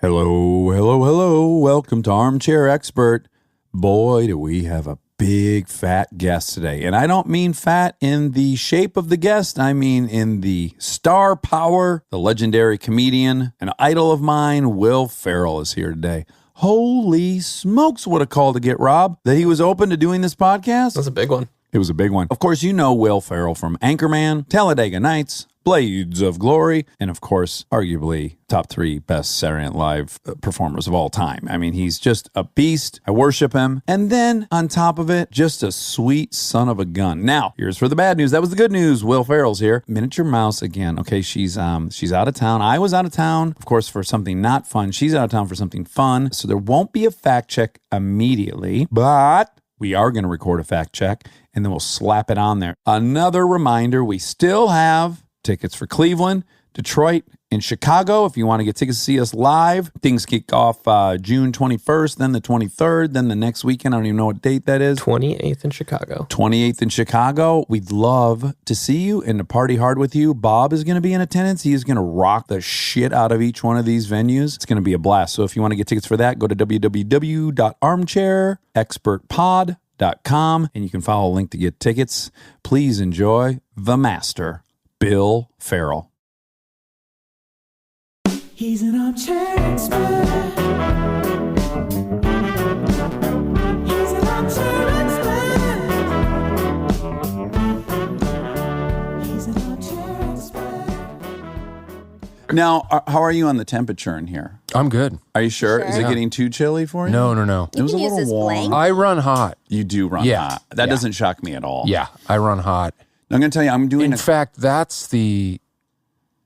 Hello, hello, hello. Welcome to Armchair Expert. Boy, do we have a big fat guest today. And I don't mean fat in the shape of the guest. I mean in the star power. The legendary comedian, an idol of mine, Will Ferrell, is here today. Holy smokes, what a call to get Rob that he was open to doing this podcast. That's a big one. It was a big one. Of course, you know Will Ferrell from Anchorman, Talladega Nights, Blades of Glory, and of course, arguably top 3 best Saturday Night Live performers of all time. I mean, he's just a beast. I worship him. And then on top of it, just a sweet son of a gun. Now, here's for the bad news. That was the good news. Will Ferrell's here. Miniature Mouse again. Okay, she's out of town. I was out of town, of course, for something not fun. She's out of town for something fun. So there won't be a fact check immediately, but we are going to record a fact check and then we'll slap it on there. Another reminder, we still have tickets for Cleveland, Detroit, and Chicago. If you want to get tickets to see us live, things kick off June 21st, then the 23rd, then the next weekend. I don't even know what date that is. 28th in Chicago. 28th in Chicago. We'd love to see you and to party hard with you. Bob is going to be in attendance. He is going to rock the shit out of each one of these venues. It's going to be a blast. So if you want to get tickets for that, go to www.armchairexpertpod.com and you can follow a link to get tickets. Please enjoy the master, Bill Ferrell. He's an armchair expert. He's an armchair expert. He's an armchair expert. Now, how are you on the temperature in here? I'm good. Are you sure? Is it Yeah. getting too chilly for you? No. It was a can use little this warm. blanket. I run hot. You do run Yeah. hot. That Yeah. doesn't shock me at all. Yeah, I run hot. I'm going to tell you, I'm doing In fact, that's the...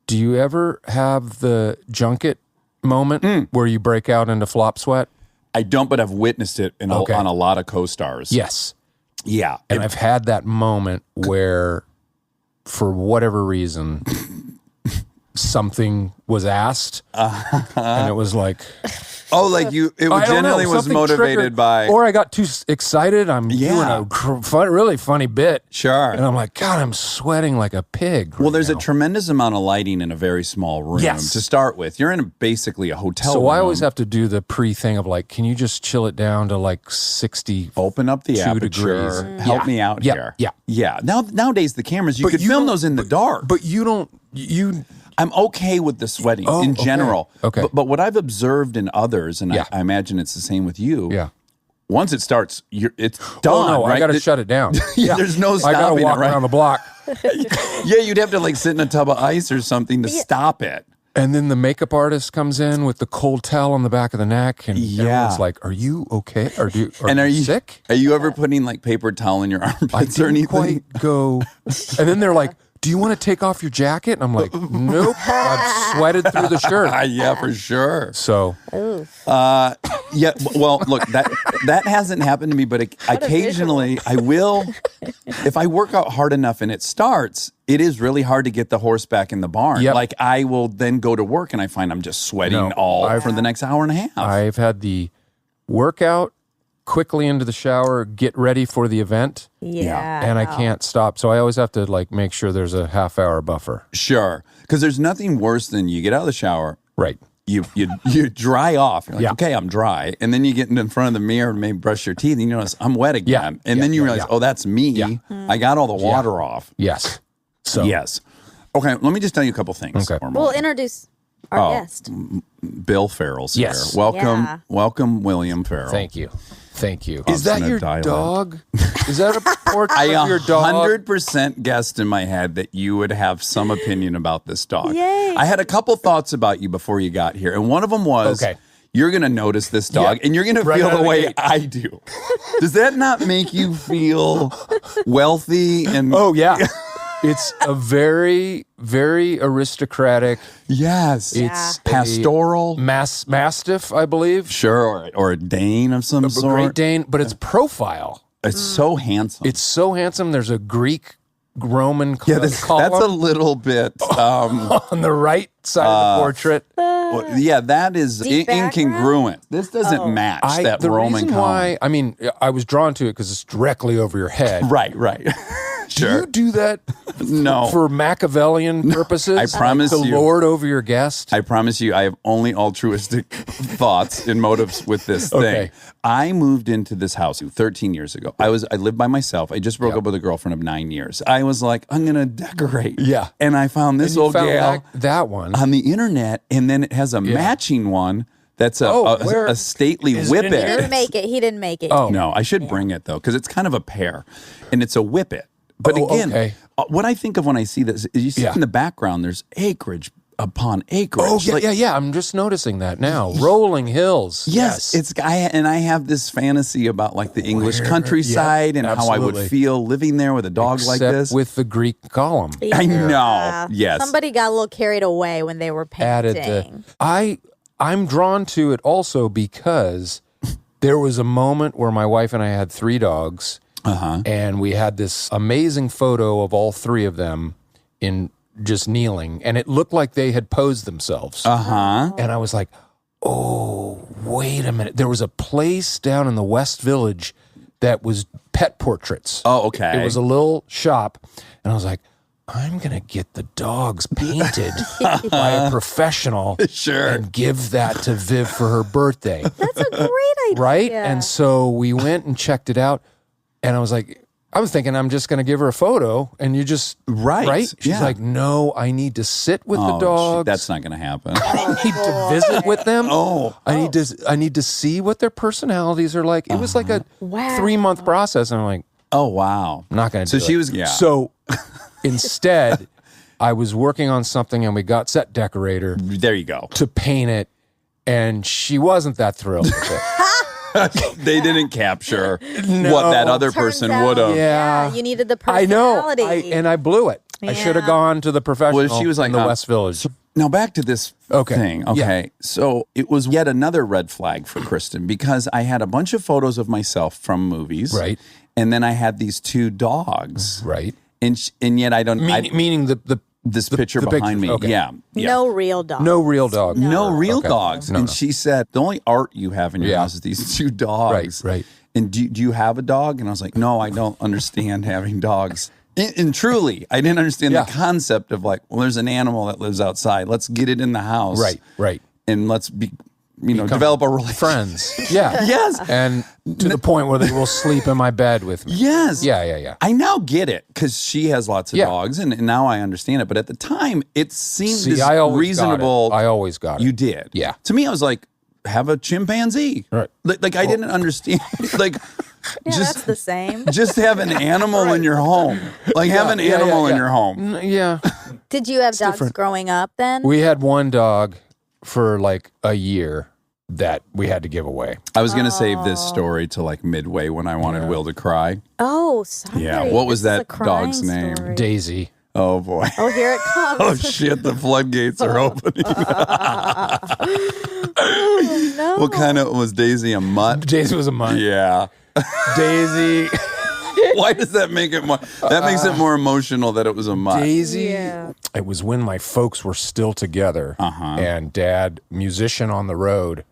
Do you ever have the junket moment where you break out into flop sweat? I don't, but I've witnessed it on a lot of co-stars. Yes. Yeah. And I've had that moment where, for whatever reason, something was asked, and it was like... Oh, like it I don't generally know, was something motivated triggered, by... Or I got too excited. I'm doing a really funny bit. Sure. And I'm like, God, I'm sweating like a pig. Well, right there's now. a tremendous amount of lighting in a very small room Yes. to start with. You're in basically a hotel So room. I always have to do the pre-thing of like, can you just chill it down to like 60? Open up the 2 aperture. degrees. Help Yeah. me out Yeah. here. Yeah. Yeah. Nowadays, the cameras, you But could you film don't- those in the dark. But you don't, you... I'm okay with the sweating in okay. general. Okay. But what I've observed in others, and Yeah. I imagine it's the same with you, Yeah. once it starts, it's done. Oh, no, right? I got to shut it down. Yeah, there's no I got stopping to walk it, right? around the block. Yeah, you'd have to like sit in a tub of ice or something to stop it. And then the makeup artist comes in with the cold towel on the back of the neck. And Yeah. everyone's like, are you okay? Are you sick? Are you ever putting like paper towel in your I armpits or didn't anything? quite go. And then they're like, do you want to take off your jacket? And I'm like, nope. I've sweated through the shirt. Yeah, for sure. So Yeah, well, look, that hasn't happened to me, but occasionally I will. If I work out hard enough and it starts, it is really hard to get the horse back in the barn. Yep. Like I will then go to work and I find I'm just sweating for the next hour and a half. I've had the workout, quickly into the shower, get ready for the event. Yeah. And I can't stop. So I always have to like make sure there's a half-hour buffer. Sure, because there's nothing worse than you get out of the shower, Right. you dry off. You're like, Yeah. okay, I'm dry. And then you get in front of the mirror and maybe brush your teeth and you notice I'm wet again. Yeah. And Yeah. then you Yeah. realize, Yeah. oh, that's me. Yeah. I got all the water off. Yes. So Yes. Okay, let me just tell you a couple things. Okay. Normally. We'll introduce our guest. Bill Ferrell's Yes. here. Welcome, Yeah. welcome, William Ferrell. Thank you. Thank you. Is Is that Obstinate your dialogue. dog? Is that a portrait I of your dog? 100% guessed in my head that you would have some opinion about this dog. Yay. I had a couple thoughts about you before you got here, and one of them was, Okay. you're going to notice this dog, Yeah. and you're going to Right feel out of the the way gate. I do. Does that not make you feel wealthy? And Oh, yeah. It's a very, very aristocratic. yes, It's a pastoral. Mastiff, I believe. Sure, or a Dane of some A sort. Great Dane, but it's profile. It's so handsome. It's so handsome. There's a Greek Roman that's column a little bit. on the right side of the portrait. Well, yeah, that is Deep background? incongruent. This doesn't match that the Roman reason column. why, I mean, I was drawn to it because it's directly over your head. Right. Sure. Do you do that No. for Machiavellian purposes? I promise the you. lord over your guest? I promise you, I have only altruistic thoughts and motives with this thing. Okay. I moved into this house 13 years ago. I lived by myself. I just broke up with a girlfriend of 9 years. I was like, I'm gonna decorate. Yeah. And I found this And you old found gal that one. on the internet, and then it has a matching one that's where- a stately is it in whippet. here? He didn't make it. He didn't make it. Oh. No, I should bring it though, because it's kind of a pair, and it's a whippet. But Oh, again, okay. what I think of when I see this is you see in the background, there's acreage upon acreage. Oh, yeah, Like, yeah. I'm just noticing that now. Rolling hills. Yes, I have this fantasy about like the English countryside and how I would absolutely. feel living there with a dog like Except this. with the Greek column. I know. Yes. Somebody got a little carried away when they were painting. Added I'm drawn to it also because there was a moment where my wife and I had 3 dogs, and we had this amazing photo of all 3 of them in just kneeling, and it looked like they had posed themselves. And I was like, oh, wait a minute. There was a place down in the West Village that was pet portraits. Oh, okay. It was a little shop, and I was like, I'm going to get the dogs painted by a professional Sure. and give that to Viv for her birthday. That's a great idea. Right? And so we went and checked it out, and I was thinking I'm just going to give her a photo, and you just, Right. She's Yeah. like, no, I need to sit with the Oh, dogs. that's not going to happen. I need to visit with them. I need to see what their personalities are like. It was like a 3-month process, and I'm like, Oh, wow. I'm not going to So do she it. was, yeah. So instead, I was working on something, and we got set decorator There you go. to paint it, and she wasn't that thrilled with it. They didn't capture what that other Turns person out, would have. Yeah. you needed the I know, personality. and I blew it. I should have Yeah. gone to the professional Well, she was like, in the West Village. Now back to this Okay. thing. Yeah. Okay. So it was yet another red flag for Kristen because I had a bunch of photos of myself from movies. Right. And then I had these 2 dogs. Right. And yet I don't Meaning this picture the behind me. pictures, okay. Yeah. No real dog. no real dog. No real Okay. dogs. No, and no. she said, the only art you have in your Yeah. house is these 2 dogs. Right. And do you have a dog? And I was like, no, I don't understand having dogs. And truly, I didn't understand Yeah. the concept of like, well, there's an animal that lives outside. Let's get it in the house. Right. And let's develop a relationship. Friends. Yeah. Yes. And to the point where they will sleep in my bed with me. Yes. Yeah. I now get it because she has lots of Yeah. dogs, and now I understand it. But at the time, it seemed See, I always reasonable. got it. I always got it. You did. Yeah. To me, I was like, have a chimpanzee. Right. Like I didn't understand. Like, Yeah, just that's the same. just have an animal in your home. Like have an animal in your home. Yeah. Did you have dogs different. growing up then? We had one dog for like a year that we had to give away. I was gonna save this story to like midway when I wanted Will to cry. Oh, sorry. Yeah. What was This is that a crying dog's name? story. Daisy. Oh boy. Oh, here it comes. Oh shit! The floodgates are opening. No. What kind of was Daisy a mutt? Daisy was a mutt. Yeah. Daisy. Why does that make it more? That makes it more emotional that it was a mutt. Daisy. Yeah. It was when my folks were still together, and Dad, musician on the road,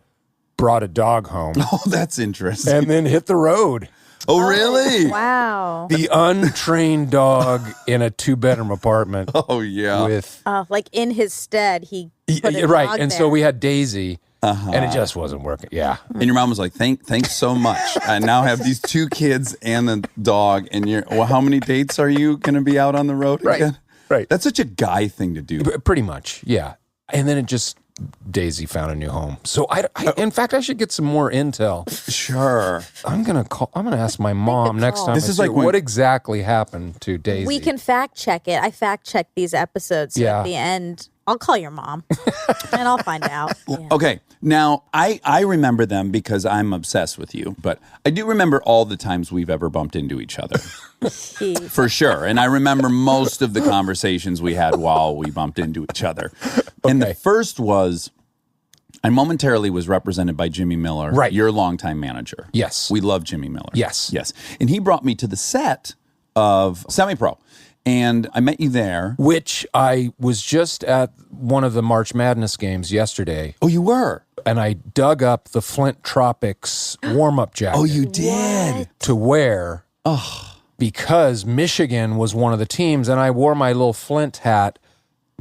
brought a dog home Oh, that's interesting. and then hit the road. Oh, really? Wow. The untrained dog in a 2-bedroom apartment Oh, yeah. with Like in his stead, he put a right, dog and there. so we had Daisy, and it just wasn't working. Yeah, And your mom was like, "Thanks so much. I now have these 2 kids and a dog. And how many dates are you going to be out on the road again?" right. That's such a guy thing to do. Pretty much, yeah. And then it just Daisy found a new home. So in fact, I should get some more intel. Sure. I'm gonna ask my mom next time. This I is see like when- what exactly happened to Daisy. We can fact check it. I fact check these episodes. So Yeah. at the end, I'll call your mom and I'll find out. Yeah. Okay. Now, I remember them because I'm obsessed with you, but I do remember all the times we've ever bumped into each other. For sure. And I remember most of the conversations we had while we bumped into each other. And the first was, I momentarily was represented by Jimmy Miller, Right. your longtime manager. Yes. We love Jimmy Miller. Yes. Yes. And he brought me to the set of Semi-Pro. And I met you there. Which I was just at one of the March Madness games yesterday, Oh, you were? and I dug up the Flint Tropics warm-up jacket Oh, you did? to wear because Michigan was one of the teams, and I wore my little Flint hat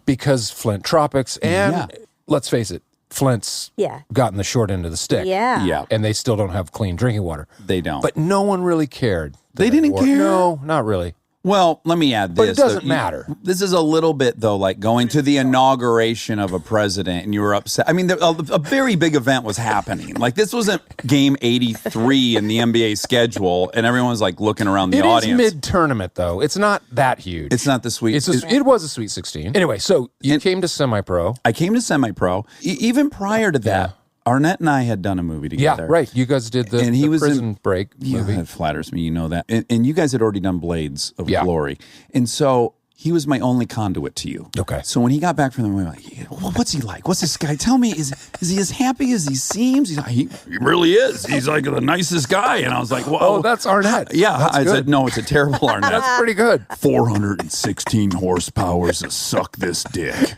because Flint Tropics, and let's face it, Flint's gotten the short end of the stick. Yeah. And they still don't have clean drinking water. They don't. But no one really cared. They didn't care? No, not really. Well, let me add this. But it doesn't matter. This is a little bit, though, like going to the inauguration of a president and you were upset. I mean, a very big event was happening. Like, this wasn't game 83 in the NBA schedule, and everyone's like looking around the audience. It is mid-tournament, though. It's not that huge. It's not the sweet. It was a Sweet 16. Anyway, so you came to semi-pro. I came to semi-pro. Even prior to that, Arnett and I had done a movie together. Yeah, right. You guys did the Prison Break movie. That flatters me. You know that. And you guys had already done Blades of Glory. And so he was my only conduit to you. Okay. So when he got back from the movie, I'm like, what's he like? What's this guy? Tell me, is he as happy as he seems? He's like, he really is. He's like the nicest guy. And I was like, well. Oh, that's Arnett. Yeah. That's I good. said, no, it's a terrible Arnett. That's pretty good. 416 horsepower to suck this dick.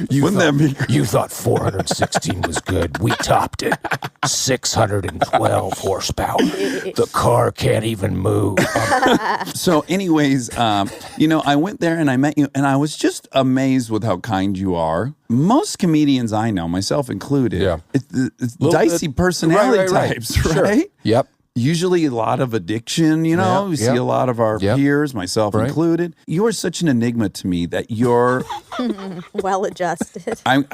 You thought 416 was good. We topped it. 612 horsepower. The car can't even move. So anyways, I went there and I met you and I was just amazed with how kind you are. Most comedians I know, myself included, it's dicey personality types, right? Sure. Yep. Usually a lot of addiction, we see a lot of our peers, myself included. You are such an enigma to me that you're Well adjusted. I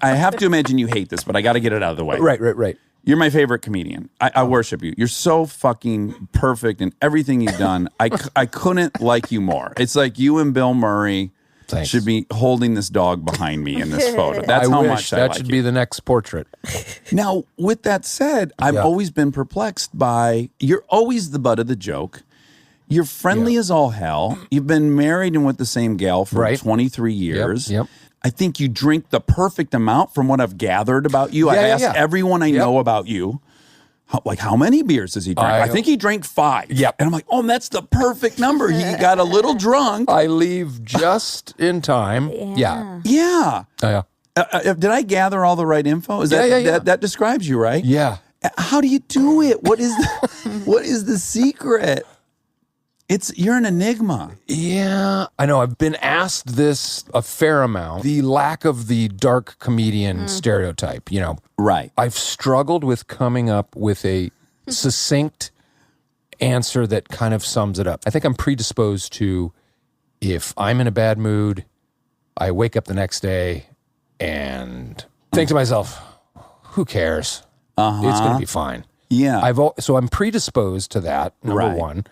have to imagine you hate this, but I got to get it out of the way. Right. You're my favorite comedian. I worship you. You're so fucking perfect in everything you've done. I couldn't like you more. It's like you and Bill Murray should be holding this dog behind me in this photo. That's how much I like that should be the next portrait. Now, with that said, I've always been perplexed by, you're always the butt of the joke. You're friendly as all hell. You've been married and with the same gal for 23 years. Yep. I think you drink the perfect amount from what I've gathered about you. I asked everyone I know about you. How many beers does he drink? I think he drank 5. Yep. And I'm like, oh, that's the perfect number. He got a little drunk. I leave just in time. Yeah. Yeah. Oh, yeah. Did I gather all the right info? That describes you, right? Yeah. How do you do it? What is the secret? You're an enigma. Yeah. I know. I've been asked this a fair amount. The lack of the dark comedian stereotype, Right. I've struggled with coming up with a succinct answer that kind of sums it up. I think I'm predisposed to, if I'm in a bad mood, I wake up the next day and think to myself, who cares? It's going to be fine. Yeah. So I'm predisposed to that, number one.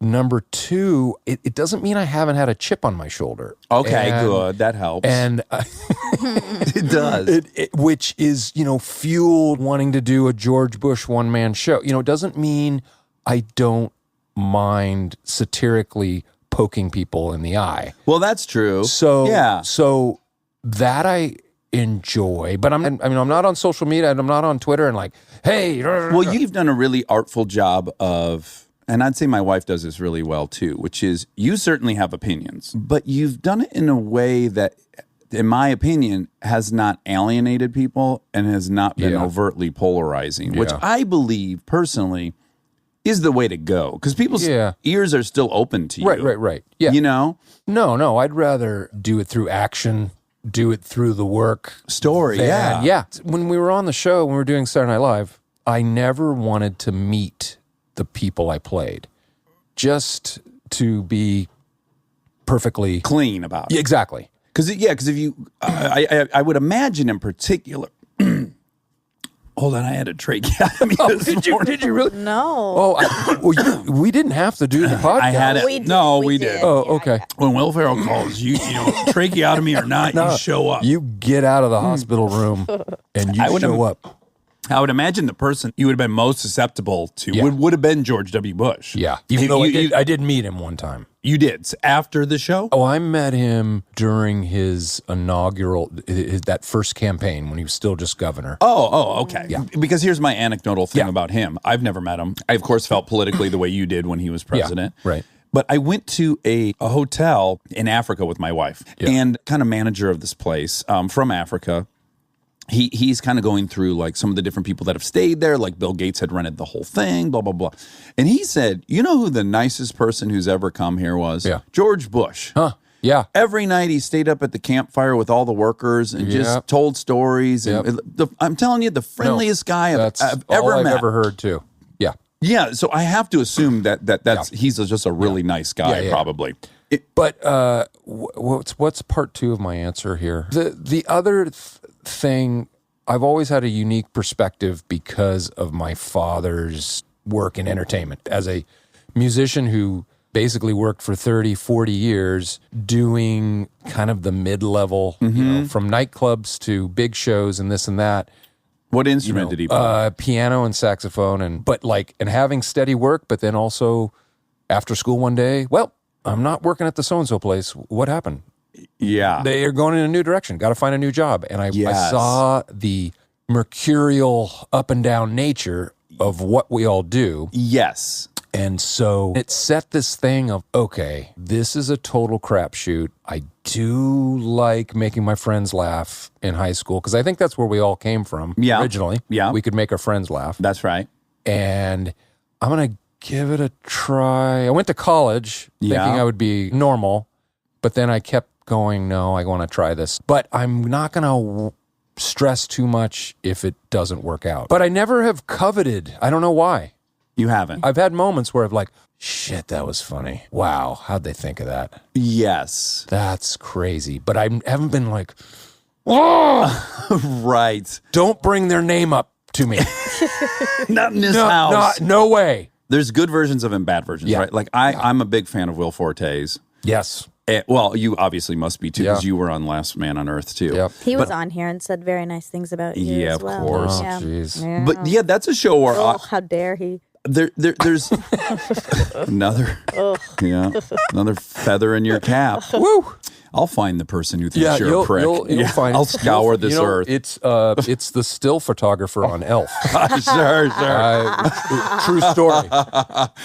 Number two, it doesn't mean I haven't had a chip on my shoulder. Okay, good. That helps. And it does. Which is, fueled wanting to do a George Bush one-man show. It doesn't mean I don't mind satirically poking people in the eye. Well, that's true. So that I enjoy, but I'm not on social media and I'm not on Twitter and like, hey. Well, you've done a really artful job of, and I'd say my wife does this really well too, which is you certainly have opinions, but you've done it in a way that, in my opinion, has not alienated people and has not been overtly polarizing, which I believe personally is the way to go, because people's ears are still open to you. Right. Yeah. No, I'd rather do it through action, do it through the work. Story, Yeah. When we were on the show, when we were doing Saturday Night Live, I never wanted to meet the people I played, just to be perfectly clean about it. Exactly. Because if you, I would imagine in particular. Hold on, I had a tracheotomy this morning. Did you really? No. We didn't have to do the podcast. I had it. We did. Oh, okay. When Will Ferrell calls, you tracheotomy or not, you show up. You get out of the hospital room and you show up. I would imagine the person you would have been most susceptible to would have been George W. Bush. Yeah. Even though I did meet him one time. You did? After the show? Oh, I met him during his inaugural, that first campaign when he was still just governor. Oh, okay. Yeah. Because here's my anecdotal thing about him. I've never met him. I, of course, felt politically the way you did when he was president. Yeah, right. But I went to a hotel in Africa with my wife and kind of manager of this place from Africa. he's kind of going through like some of the different people that have stayed there. Like Bill Gates had rented the whole thing, blah, blah, blah. And he said, you know who the nicest person who's ever come here was? Yeah. George Bush. Huh. Yeah. Every night he stayed up at the campfire with all the workers and just told stories. And I'm telling you, the friendliest guy I've ever met. I've ever heard too. Yeah. Yeah. So I have to assume that's he's just a really nice guy, probably. But what's part two of my answer here? The other thing, I've always had a unique perspective because of my father's work in entertainment as a musician who basically worked for 30, 40 years doing kind of the mid-level, from nightclubs to big shows and this and that. What instrument did he play? Piano and saxophone, and having steady work, but then also after school one day, well, I'm not working at the so-and-so place. What happened? Yeah. They are going in a new direction. Got to find a new job. And I saw the mercurial up and down nature of what we all do. Yes. And so it set this thing of, okay, this is a total crapshoot. I do like making my friends laugh in high school because I think that's where we all came from originally. Yeah. We could make our friends laugh. That's right. And I'm going to give it a try. I went to college thinking I would be normal, but then I kept going, no, I want to try this. But I'm not going to stress too much if it doesn't work out. But I never have coveted. I don't know why. You haven't. I've had moments where I've like, shit, that was funny. Wow, how'd they think of that? Yes. That's crazy. But I haven't been like, oh, right. Don't bring their name up to me. Not in this house. No way. There's good versions of it and bad versions, right? Like I'm a big fan of Will Forte's. Yes. Well, you obviously must be too, because you were on Last Man on Earth too. Yep. He was on here and said very nice things about you as well. Of course. Oh, jeez. Yeah. But yeah, that's a show where how dare he? there's another another feather in your cap. Woo! I'll find the person who thinks you're a prick. You'll find. I'll scour this earth. It's the still photographer on Elf. Sure.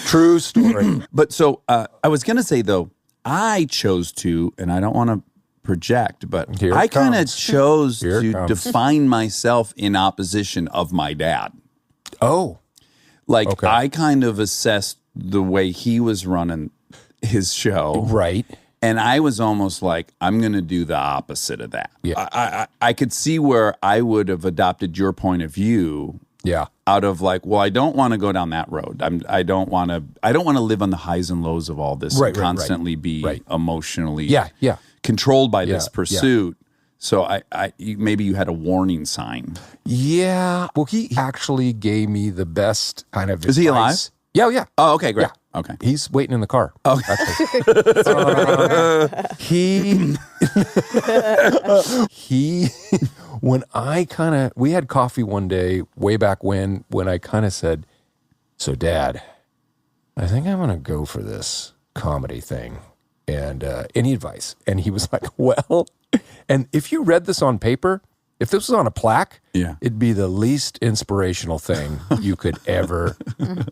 True story. But so I was going to say though, I chose to, and I don't want to project, but I kind of chose to define myself in opposition of my dad. Oh. Like I kind of assessed the way he was running his show. Right. And I was almost like, I'm going to do the opposite of that. Yeah. I could see where I would have adopted your point of view. Yeah. Out of like, well, I don't want to go down that road. I don't want to live on the highs and lows of all this and constantly be emotionally controlled by this pursuit. So maybe you had a warning sign. Yeah. Well, he actually gave me the best kind of advice. Is he alive? Yeah. Yeah. Oh, okay, great. Yeah. Okay. He's waiting in the car. Okay. When we had coffee one day way back when I kind of said, so Dad, I think I'm going to go for this comedy thing. And any advice? And he was like, well, and if you read this on paper, if this was on a plaque, it'd be the least inspirational thing you could ever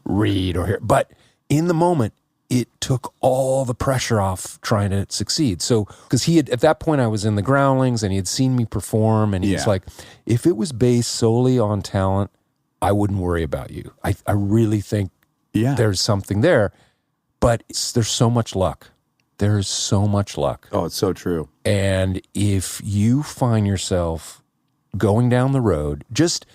read or hear. But in the moment, it took all the pressure off trying to succeed. So, because at that point, I was in the Groundlings and he had seen me perform. And he's like, if it was based solely on talent, I wouldn't worry about you. I really think there's something there. But there's so much luck. There's so much luck. Oh, it's so true. And if you find yourself going down the road, just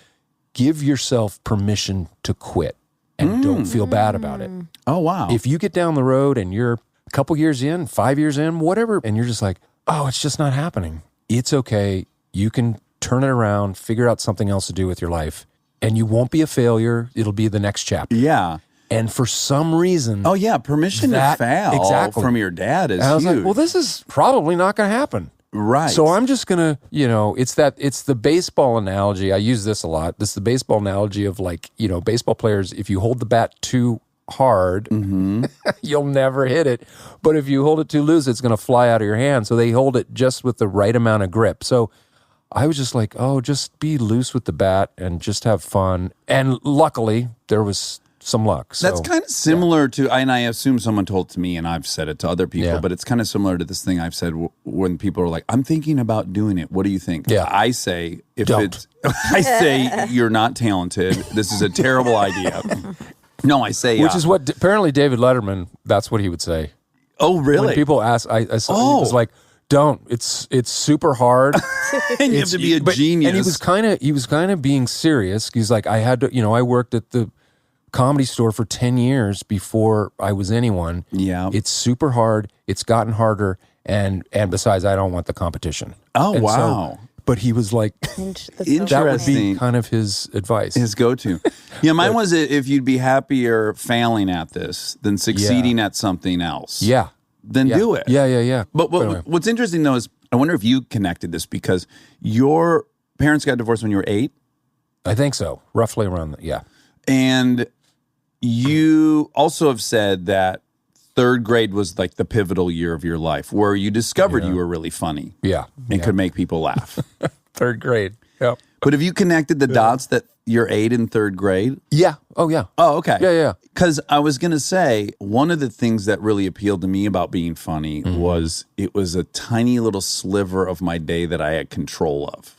give yourself permission to quit and don't feel bad about it. Oh, wow. If you get down the road and you're a couple years in, 5 years in, whatever, and you're just like, oh, it's just not happening. It's okay. You can turn it around, figure out something else to do with your life, and you won't be a failure. It'll be the next chapter. Yeah. And for some reason... Oh, yeah. Permission to fail from your dad is huge. I was like, well, this is probably not going to happen. Right. So I'm just going to, it's the baseball analogy. I use this a lot. This is the baseball analogy of baseball players, if you hold the bat too hard, you'll never hit it. But if you hold it too loose, it's going to fly out of your hand. So they hold it just with the right amount of grip. So I was just like, oh, just be loose with the bat and just have fun. And luckily, there was some luck. So That's kind of similar to, and I assume someone told it to me, and I've said it to other people, Yeah. but it's kind of similar to this thing I've said when people are like, "I'm thinking about doing it. What do you think?" Yeah. I say, Don't. I say you're not talented. This is a terrible idea. No, I say, which is what apparently David Letterman. That's what he would say. oh, really? When people ask, I saw, he was like, "Don't. It's super hard." And you have to be a genius. And he was kind of being serious. He's like, I had to, I worked at the Comedy Store for 10 years before I was anyone. Yeah. It's super hard. It's gotten harder. And besides, I don't want the competition. Oh, And wow. But he was like, Interesting. that would be kind of his advice. His go-to. Yeah, mine was if you'd be happier failing at this than succeeding at something else. Yeah. Then Yeah. do it. Yeah. But Anyway. what's interesting, though, is I wonder if you connected this because your parents got divorced when you were 8, I think so. Roughly around that. Yeah. and you also have said that 3rd grade was like the pivotal year of your life where you discovered you were really funny Yeah. and could make people laugh. 3rd grade. Yep. But have you connected the dots that you're 8 in 3rd grade? Yeah. Oh, yeah. Oh, okay. Yeah. Because I was going to say, one of the things that really appealed to me about being funny was it was a tiny little sliver of my day that I had control of.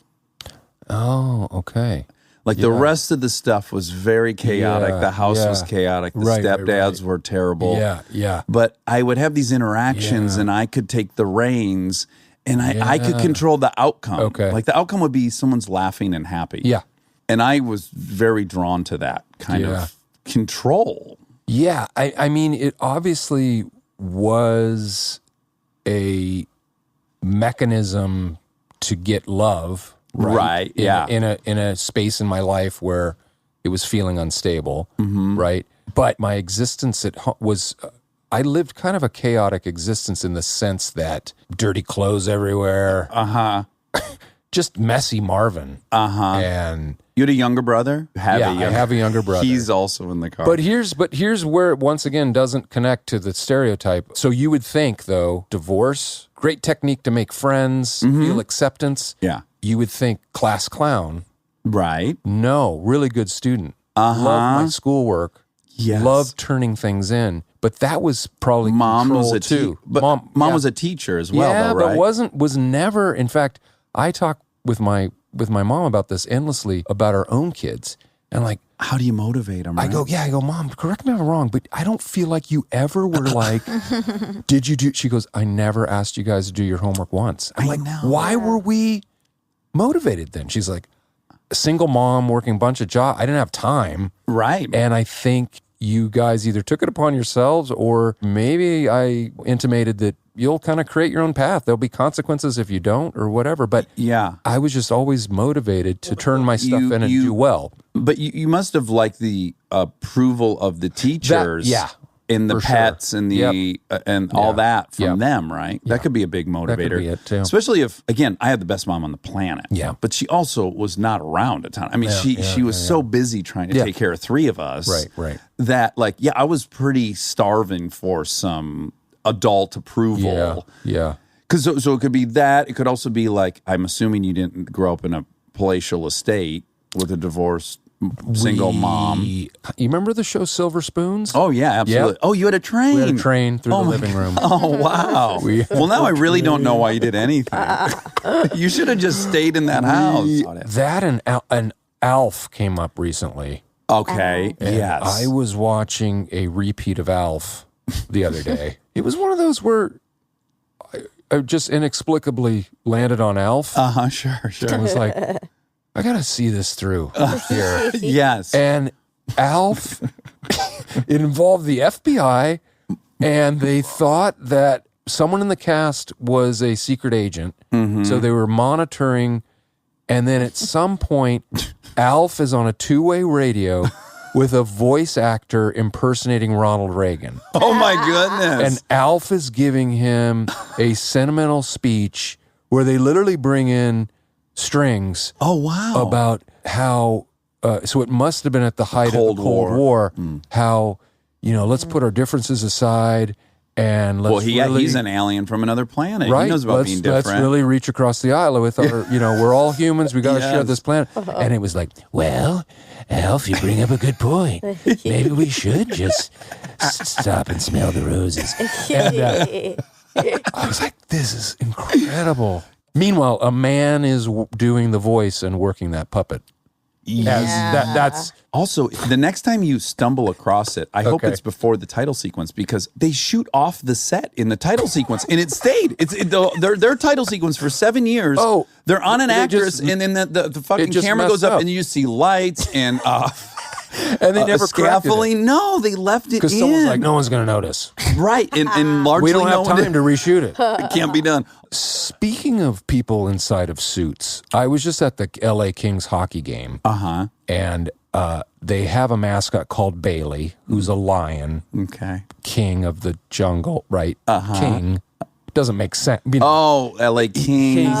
Oh, okay. Like the rest of the stuff was very chaotic. Yeah, the house yeah. was chaotic. The Right, right, stepdads right. were terrible. Yeah. But I would have these interactions Yeah. and I could take the reins and I could control the outcome. Okay. Like the outcome would be someone's laughing and happy. Yeah. And I was very drawn to that kind Yeah. of control. Yeah. I mean, it obviously was a mechanism to get love. Right, yeah. In a space in my life where it was feeling unstable. Mm-hmm. Right. But my existence was. I lived kind of a chaotic existence in the sense that dirty clothes everywhere. Just messy Marvin. And You had a younger brother? I have a younger brother. He's also in the car. But here's where it once again doesn't connect to the stereotype. So you would think though, divorce, great technique to make friends, feel acceptance. Yeah. You would think class clown. Right. No, really good student. Loved my schoolwork. Yes. Loved turning things in. But that was probably Mom was control a too. But mom was a teacher as well, yeah, though, right? but was never. In fact, I talk with my mom about this endlessly about our own kids, and like How do you motivate them? I go, Mom, correct me if I'm wrong, but I don't feel like you ever were like, did you do? She goes, I never asked you guys to do your homework once. I'm like, why were we motivated then? She's like, a single mom working a bunch of jobs. I didn't have time. Right. And I think you guys either took it upon yourselves or maybe I intimated that you'll kind of create your own path. There'll be consequences if you don't or whatever. But Yeah. I was just always motivated to turn my stuff in and do well. But you must have liked the approval of the teachers. yeah, And the for sure. pets and the and all that from Yep. them, right? That could be a big motivator. could be it, too. Especially if, again, I had the best mom on the planet. Yeah. But she also was not around a ton. I mean, she was so busy trying to take care of 3 of us. Right. That, like, I was pretty starving for some adult approval. Yeah. Because so it could be that. It could also be like, I'm assuming you didn't grow up in a palatial estate with a divorced single mom. You remember the show Silver Spoons? Oh, yeah, absolutely. Yep. Oh, you had a train. We had a train through the my living room. Oh, wow. Well, now I really don't know why you did anything. You should have just stayed in that house. That and Alf came up recently. Okay, And yes. I was watching a repeat of Alf the other day. It was one of those where I just inexplicably landed on Alf. Sure. I was like, I got to see this through here. Yes. And Alf, it involved the FBI, and they thought that someone in the cast was a secret agent. So they were monitoring. And then at some point, Alf is on a two-way radio with a voice actor impersonating Ronald Reagan. Oh, my goodness. And Alf is giving him a sentimental speech where they literally bring in strings oh, wow. about how, so it must have been at the height of the Cold War, how, let's put our differences aside And let's he's an alien from another planet. Right. He knows about being different. Let's really reach across the aisle with our, we're all humans. We got to share this planet. And it was like, well, Alf, you bring up a good point. Maybe we should just stop and smell the roses. And, I was like, this is incredible. Meanwhile, a man is doing the voice and working that puppet. That's also the next time you stumble across it, I hope it's before the title sequence, because they shoot off the set in the title sequence and it stayed. Their title sequence for 7 years. Oh, they're on an actress, and then the fucking camera goes up and you see lights and and they never scaffolding. No, they left it in because someone's like, no one's going to notice. Right, and largely we don't have time to reshoot it. It can't be done. Speaking of people inside of suits, I was just at the LA Kings hockey game. And they have a mascot called Bailey, who's a lion. Okay. King of the jungle, right? King. Doesn't make sense. LA Kings.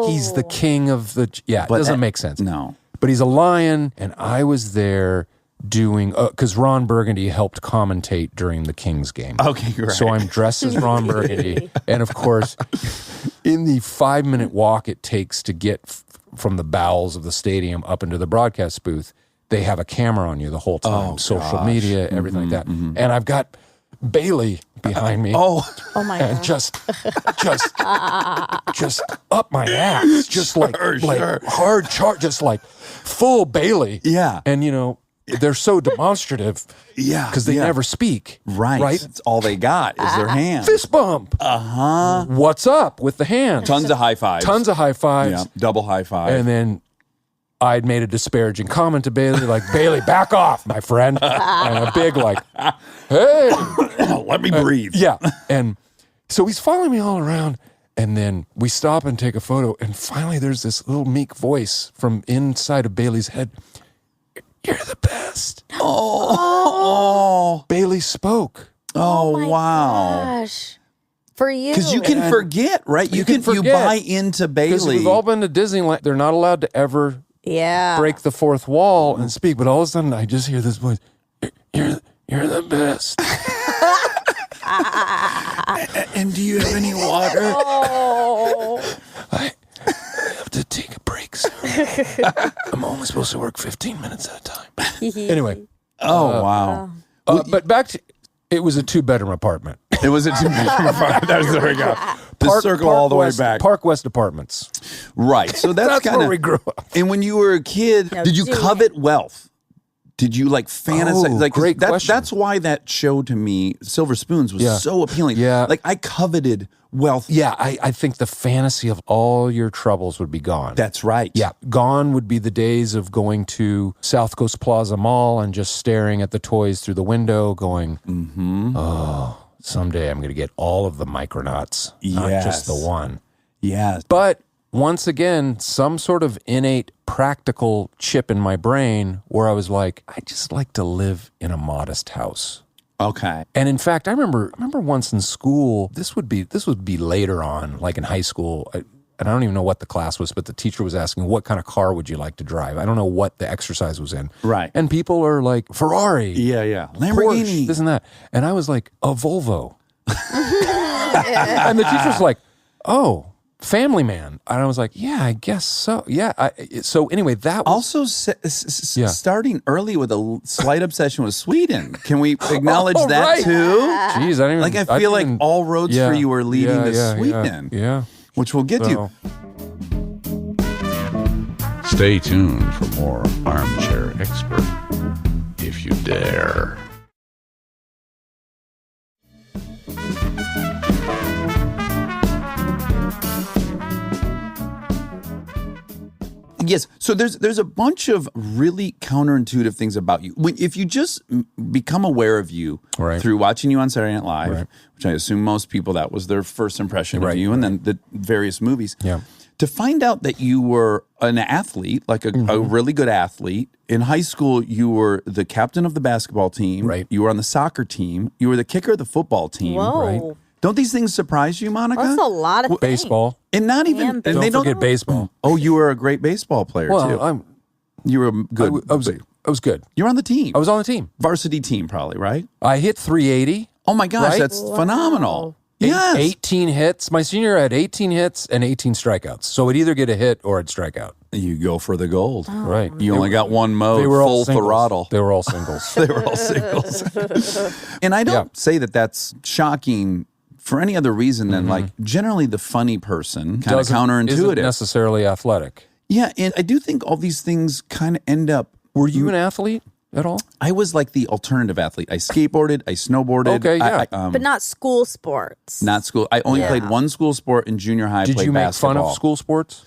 He's the king of the... Yeah, it doesn't make sense. No. But he's a lion, and I was there doing... Because Ron Burgundy helped commentate during the Kings game. Okay, right. So I'm dressed as Ron Burgundy. And of course, in the 5-minute walk it takes to get from the bowels of the stadium up into the broadcast booth, they have a camera on you the whole time. Social media, everything like that. And I've got Bailey behind me. Oh my and God. just up my ass, just like hard chart, just like full Bailey. Yeah. And they're so demonstrative. Yeah. Because they never speak. Right. It's all they got is their hands. Fist bump. What's up with the hands? Tons of high fives. Yeah. Double high five. And then I'd made a disparaging comment to Bailey, like, Bailey, back off, my friend. And a big like, hey. Let me breathe. Yeah. And so he's following me all around. And then we stop and take a photo. And finally there's this little meek voice from inside of Bailey's head. You're the best. Oh. Bailey spoke. Oh, my wow. Gosh. For you. Because you can forget, right? You forget. buy into Bailey. Because we've all been to Disneyland. They're not allowed to ever break the fourth wall and speak. But all of a sudden, I just hear this voice. You're the best. And do you have any water? I have to take a break soon. I'm only supposed to work 15 minutes at a time. Anyway. Wow. But back to, it was a 2-bedroom apartment. It was a 2-bedroom apartment. There we go. The circle all the way back. Park West Apartments. Right. So that's where we grew up. And when you were a kid, did you covet wealth? Did you like fantasize? Great question. That's why that show to me, Silver Spoons, was so appealing. Yeah. Like I coveted wealth. Yeah, I think the fantasy of all your troubles would be gone. That's right. Yeah, gone would be the days of going to South Coast Plaza Mall and just staring at the toys through the window going, oh, someday I'm going to get all of the Micronauts, not just the one. Yes. But once again, some sort of innate practical chip in my brain where I was like, I just like to live in a modest house. Okay. And in fact, I remember once in school, this would be later on, like in high school, and I don't even know what the class was, but the teacher was asking, what kind of car would you like to drive? I don't know what the exercise was in. Right. And people are like, Ferrari. Yeah. Lamborghini. Porsche, this and that. And I was like, a Volvo. And the teacher's like, oh, family man. And I was like, yeah, I guess so. Yeah. So anyway, that was... Also, starting early with a slight obsession with Sweden. Can we acknowledge that too? Jeez, I didn't even... I feel like all roads for you are leading to Sweden. Yeah. Which we'll get to. Stay tuned for more Armchair Expert, if you dare. Yes. So there's a bunch of really counterintuitive things about you. If you just become aware of you through watching you on Saturday Night Live, which I assume most people, that was their first impression of you, and then the various movies. Yeah. To find out that you were an athlete, like a really good athlete. In high school, you were the captain of the basketball team. Right. You were on the soccer team. You were the kicker of the football team. Whoa. Right. Don't these things surprise you, Monica? That's a lot of things. Baseball. And not even... And Don't they forget baseball. Oh, you were a great baseball player, too. Well, You were good. I was good. You were on the team. I was on the team. Varsity team, probably, right? I hit 380 Oh my gosh, Right? that's phenomenal. Yes. 18 hits. My senior year had 18 hits and 18 strikeouts. So it'd either get a hit or it'd strike out. You go for the gold. Right. You only got one mode, They were all full singles. throttle. They were all singles. They were all singles. And I don't say that that's shocking for any other reason than like generally the funny person, kind of Isn't counterintuitive. necessarily athletic. Yeah, and I do think all these things kind of end up. Were you an athlete at all? I was like the alternative athlete. I skateboarded, I snowboarded. Okay, yeah. But not school sports. Not school. I only played one school sport in junior high. Did played you make basketball. fun of school sports?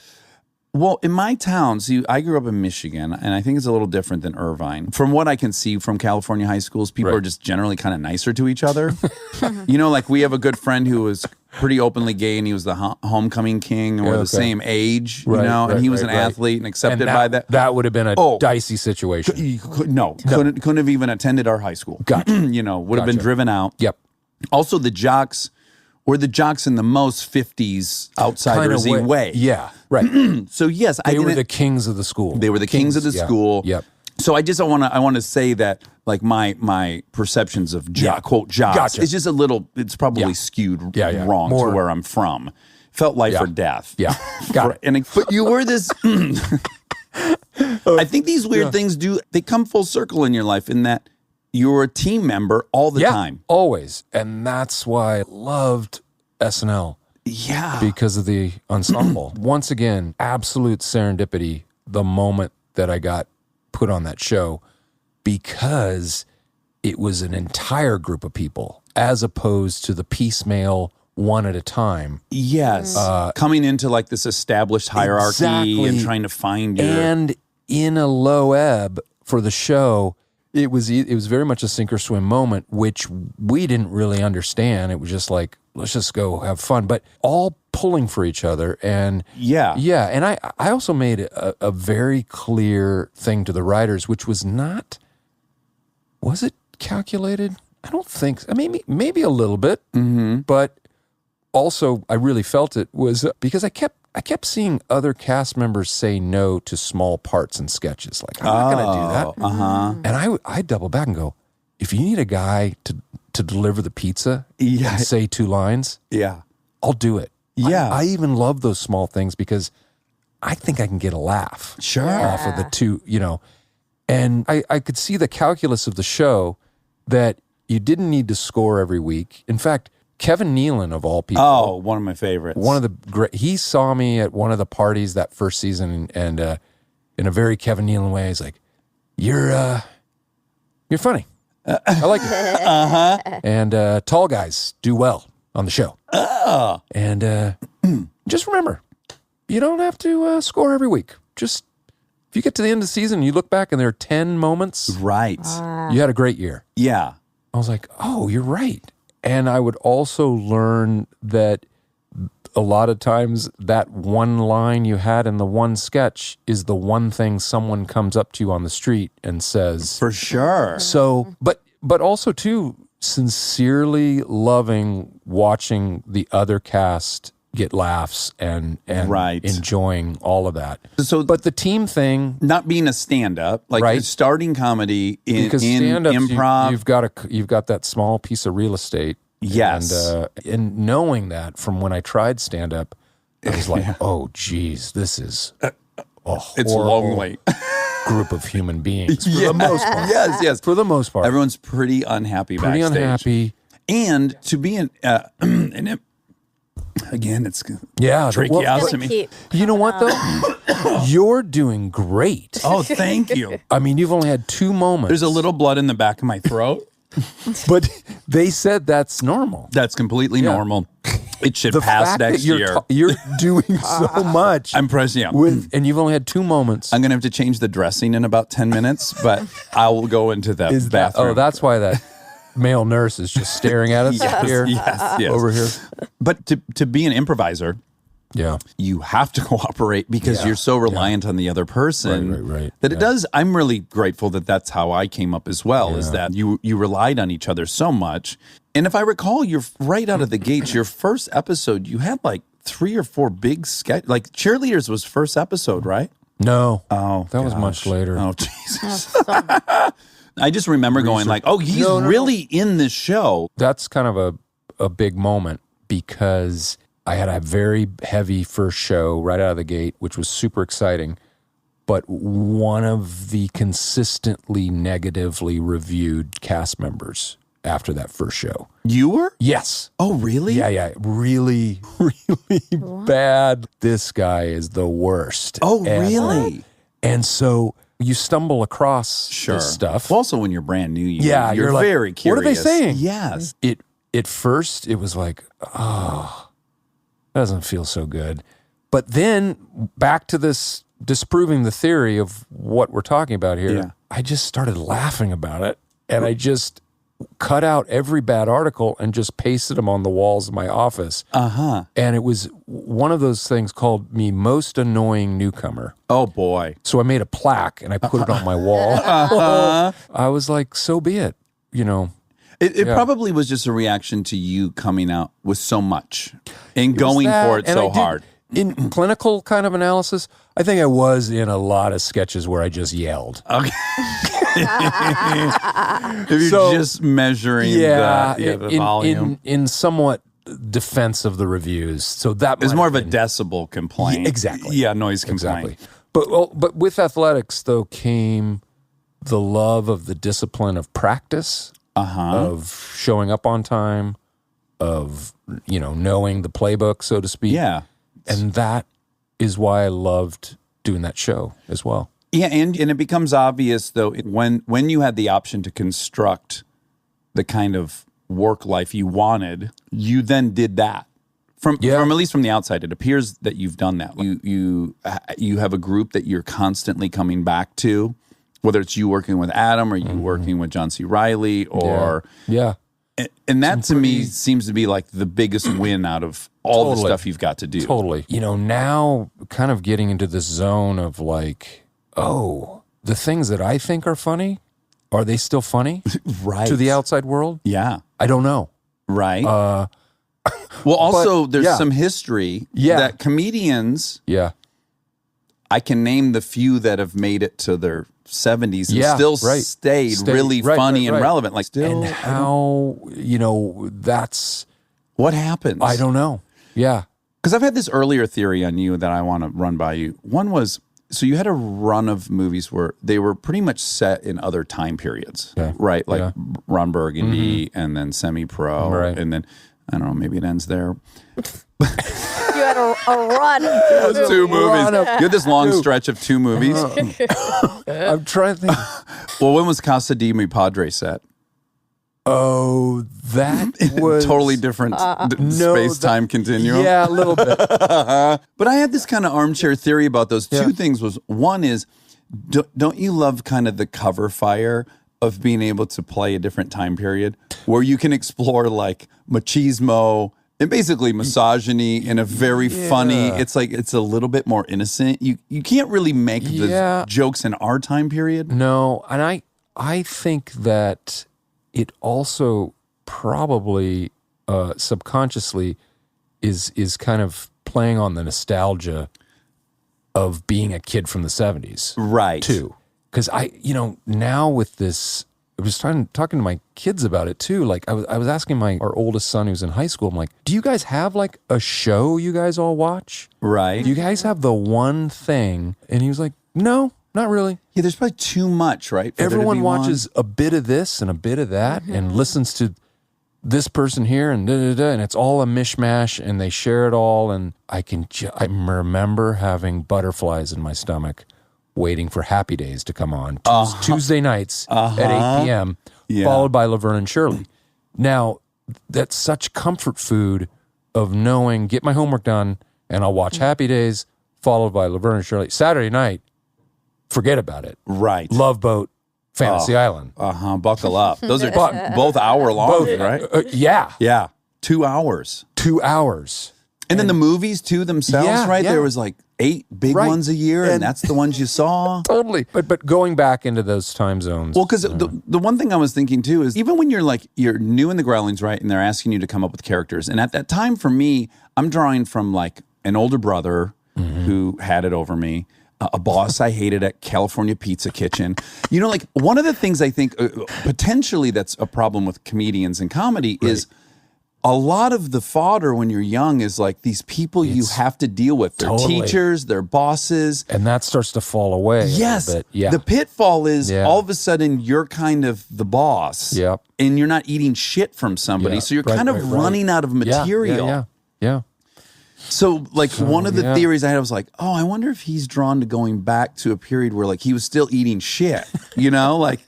Well, in my town, see, I grew up in Michigan, and I think it's a little different than Irvine. From what I can see from California high schools, people Right. are just generally kind of nicer to each other. You know, like we have a good friend who was pretty openly gay, and he was the homecoming king, and we're the same age, you know, and he was an athlete and accepted by that. That would have been a dicey situation. You couldn't have even attended our high school. Gotcha. You know, would have been driven out. Yep. Also, the jocks were the jocks in the most 50s outsiders-y way. Yeah, right. So yes, They were the kings of the school. They were the kings of the school. Yep. So I want to say that like my perceptions of quote jocks, Gotcha. it's just a little, it's probably skewed wrong More- to where I'm from. Felt life or death. Yeah. Got it. But you were this. I think these weird things they come full circle in your life in that you're a team member all the time. Always. And that's why I loved SNL. Yeah. Because of the ensemble. Once again, absolute serendipity the moment that I got put on that show because it was an entire group of people as opposed to the piecemeal one at a time. Yes. Coming into like this established hierarchy Exactly. and trying to find your... And in a low ebb for the show, it was very much a sink or swim moment, which we didn't really understand. It was just like, let's just go have fun, but all pulling for each other. And Yeah. and I also made a very clear thing to the writers, which was not, was it calculated? I don't think so. Maybe a little bit, but also I really felt it was because I kept seeing other cast members say no to small parts and sketches. Like, I'm not going to do that. And I double back and go, if you need a guy to deliver the pizza and say 2 lines, Yeah. I'll do it. Yeah. I even love those small things because I think I can get a laugh off of the 2, you know. And I could see the calculus of the show that you didn't need to score every week. In fact, Kevin Nealon, of all people. Oh, one of my favorites. One of the great, he saw me at one of the parties that first season, and in a very Kevin Nealon way, he's like, "You're funny. I like it." And tall guys do well on the show. And just remember, you don't have to score every week. Just if you get to the end of the season, and you look back, and there are 10 moments. Right. You had a great year. Yeah. I was like, oh, you're right. And I would also learn that a lot of times that one line you had in the one sketch is the one thing someone comes up to you on the street and says. For sure. So, but also too, sincerely loving watching the other cast get laughs and Right. enjoying all of that. So, But the team thing, not being a stand-up, like Right. starting comedy in because stand-ups, improv. you've got that small piece of real estate. Yes. And knowing that from when I tried stand-up, I was like, oh, geez, this is a it's horrible lonely. group of human beings for the most part. Yes. For the most part. Everyone's pretty unhappy pretty backstage. unhappy. And to be again, it's tracheostomy. Keep- You know what, though? You're doing great. Oh, thank you. I mean, you've only had 2 moments. There's a little blood in the back of my throat. But they said that's normal. That's completely normal. It should The pass fact next that you're year. you're doing so much. I'm pressing. And you've only had 2 moments. I'm going to have to change the dressing in about 10 minutes, but I will go into the bathroom. Oh, that's why that male nurse is just staring at us here, yes. over here. But to be an improviser, Yeah. you have to cooperate because you're so reliant on the other person Right. that it does. I'm really grateful that that's how I came up as well, is that you relied on each other so much. And if I recall, you're right out of the gates, your first episode, you had like 3 or 4 big like Cheerleaders was first episode, right? No. Oh, That was much later. Oh, Jesus. I just remember going like, oh, he's really in this show. That's kind of a big moment because I had a very heavy first show right out of the gate, which was super exciting. But one of the consistently negatively reviewed cast members after that first show. You were? Yes. Oh, really? Yeah. Really, really bad. This guy is the worst. Oh, really? And so you stumble across Sure. this stuff. Well, also when you're brand new, you're like, very curious. What are they saying? Yes. At first, it was like, oh, that doesn't feel so good. But then back to this disproving the theory of what we're talking about here, Yeah. I just started laughing about it. And I just cut out every bad article and just pasted them on the walls of my office. Uh-huh. And it was one of those things called me most annoying newcomer. Oh, boy. So I made a plaque and I put it on my wall. I was like, so be it, you know. It probably was just a reaction to you coming out with so much and going for it and so I did- hard. In clinical kind of analysis, I think I was in a lot of sketches where I just yelled. Okay. If you're So, just measuring the volume. in somewhat defense of the reviews. So that It's might more have of a been- decibel complaint. Yeah, exactly. Yeah, noise complaint. Exactly. But with athletics, though, came the love of the discipline of practice, of showing up on time, of, you know, knowing the playbook, so to speak. Yeah. And that is why I loved doing that show as well. Yeah, and it becomes obvious, though, when you had the option to construct the kind of work life you wanted, you then did that. From at least from the outside, it appears that you've done that. You have a group that you're constantly coming back to, whether it's you working with Adam or you working with John C. Reilly or and that to me seems to be like the biggest win out of all the stuff you've got to do. Totally. You know, now kind of getting into this zone of like, oh, the things that I think are funny, are they still funny Right. to the outside world? Yeah. I don't know. Right. Well, also, there's yeah. some history Yeah. that comedians, Yeah. I can name the few that have made it to their 70s and Yeah, still right. stayed really right, funny right, and right. relevant. Like, still, And how, you know, that's, what happens? I don't know. Yeah. Because I've had this earlier theory on you that I want to run by you. One was, so you had a run of movies where they were pretty much set in other time periods, right? Like Ron Burgundy and then Semi-Pro. Right. And then, I don't know, maybe it ends there. You had a run. Those two movies. You had this long stretch of two movies. I'm trying to think. Well, when was Casa de Mi Padre set? Oh, that was Totally different space-time continuum. Yeah, a little bit. But I had this kind of armchair theory about those two things. Was one is, don't you love kind of the cover fire of being able to play a different time period where you can explore like machismo and basically misogyny in a very funny, it's like it's a little bit more innocent. You can't really make the jokes in our time period. No, and I think that it also probably subconsciously is kind of playing on the nostalgia of being a kid from the 70s. Right. Too. Because now with this, I was talking to my kids about it too. Like I was asking our oldest son who's in high school, I'm like, do you guys have like a show you guys all watch? Right. Do you guys have the one thing? And he was like, no, not really. Yeah, there's probably too much, right? for there to Everyone be watches a bit of this and a bit of that and listens to this person here and and it's all a mishmash and they share it all. And I remember having butterflies in my stomach waiting for Happy Days to come on Tuesday nights at 8 p.m., followed by Laverne and Shirley. Now, that's such comfort food of knowing, get my homework done, and I'll watch Happy Days, followed by Laverne and Shirley. Saturday night, forget about it. Right. Love Boat, Fantasy Island. Buckle up. Those are both hour long, right? Yeah. Yeah. 2 hours. 2 hours. And then the movies too themselves, Yeah, right? yeah. There was like 8 big Right. ones a year, and that's the ones you saw. Totally. But going back into those time zones. Well, because the one thing I was thinking too is even when you're new in the Growlings, right, and they're asking you to come up with characters, and at that time for me, I'm drawing from like an older brother who had it over me. a boss I hated at California Pizza Kitchen. You know, like one of the things I think potentially that's a problem with comedians and comedy is a lot of the fodder when you're young is like these people you have to deal with. They're teachers, they're bosses. And that starts to fall away. Yes. A little bit. Yeah. The pitfall is all of a sudden you're kind of the boss. Yep. And you're not eating shit from somebody. Yeah. So you're kind of running out of material. Yeah. So, like, one of the theories I had was like, oh, I wonder if he's drawn to going back to a period where, like, he was still eating shit, you know? Like,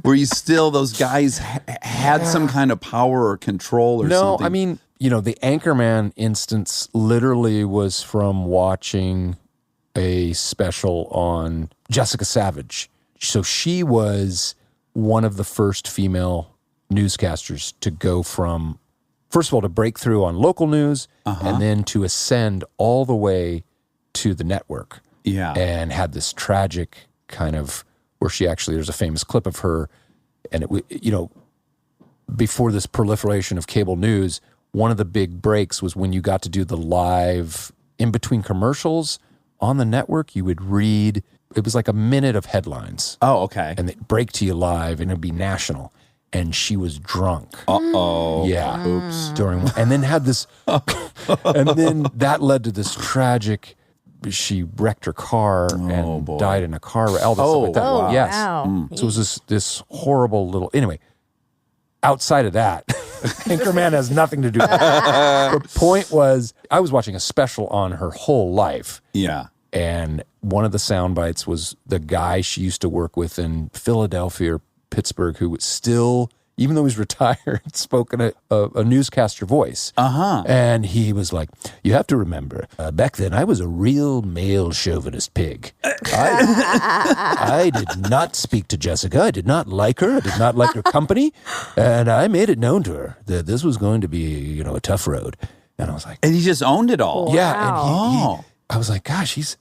where you still, those guys had some kind of power or control or something. No, I mean, you know, the Anchorman instance literally was from watching a special on Jessica Savage. So she was one of the first female newscasters to go from, first of all, to break through on local news and then to ascend all the way to the network. Yeah. And had this tragic kind of, where she actually, there's a famous clip of her, and it, you know, before this proliferation of cable news, one of the big breaks was when you got to do the live, in between commercials on the network, you would read, it was like a minute of headlines. Oh, okay. And they'd break to you live, and it'd be national. And she was drunk. Uh-oh. Yeah. Oops. And then had this, and then that led to this tragic, she wrecked her car and died in a car, all this stuff like that. Oh, Yes. wow. So it was this horrible little, anyway, outside of that, Anchorman has nothing to do with it. The point was, I was watching a special on her whole life. Yeah. And one of the sound bites was the guy she used to work with in Philadelphia or Pittsburgh, who was still, even though he's retired, spoke in a newscaster voice. And he was like, you have to remember, back then I was a real male chauvinist pig. I did not speak to Jessica. I did not like her. I did not like her company. And I made it known to her that this was going to be, you know, a tough road. And I was like, And he just owned it all. yeah. Wow. And I was like, gosh, he's